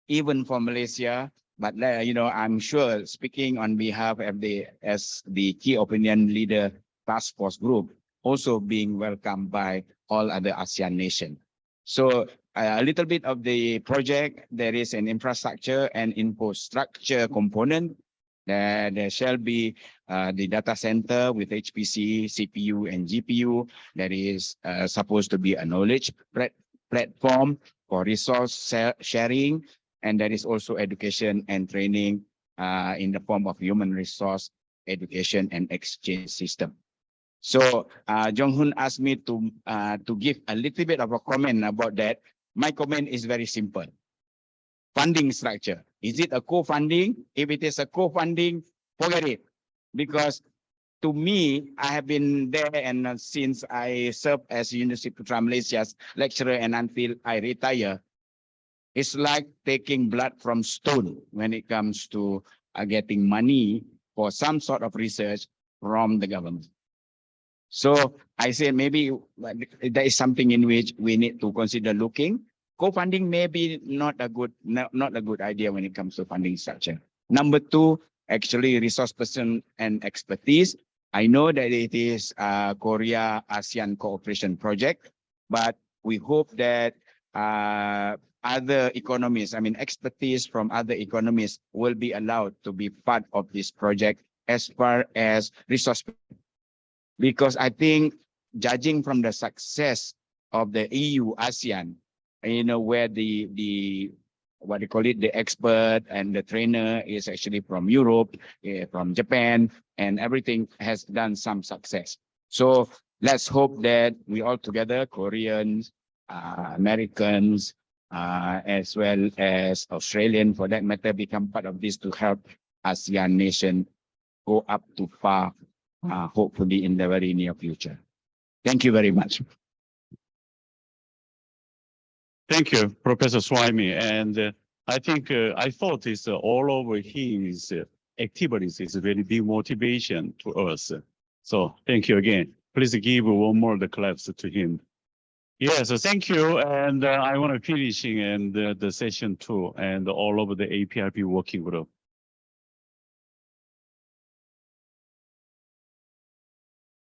Speaker 9: even for Malaysia. But I'm sure, speaking on behalf of as the key opinion leader task force group, also being welcomed by all other ASEAN nations. So a little bit of the project, there is an infrastructure and infrastructure component. There shall be the data center with HPC, CPU, and GPU. That is supposed to be a knowledge platform for resource sharing. And there is also education and training in the form of human resource education and exchange system. So Jong-hoon asked me to give a little bit of a comment about that. My comment is very simple. Funding structure. Is it a co-funding? If it is a co-funding, forget it. Because to me, I have been there, and since I served as University Putra Malaysia's lecturer and until I retire, it's like taking blood from stone when it comes to getting money for some sort of research from the government. So I say maybe that is something in which we need to consider looking. Co-funding may be not a good idea when it comes to funding structure. Number two, actually resource person and expertise. I know that it is Korea ASEAN Cooperation Project, but we hope that other economies, expertise from other economies will be allowed to be part of this project as far as resource. Because I think, judging from the success of the EU ASEAN, where the what they call it, the expert and the trainer is actually from Europe, from Japan, and everything has done some success. So let's hope that we all together, Koreans, Americans, as well as Australian, for that matter, become part of this to help ASEAN nation go up to far, hopefully in the very near future. Thank you very much.
Speaker 1: Thank you, Professor Swami. And I think I thought it's all over his activities is a very big motivation to us. So thank you again. Please give one more the claps to him. Yes, thank you. And I want to finish the session 2 and all over the APRP working group.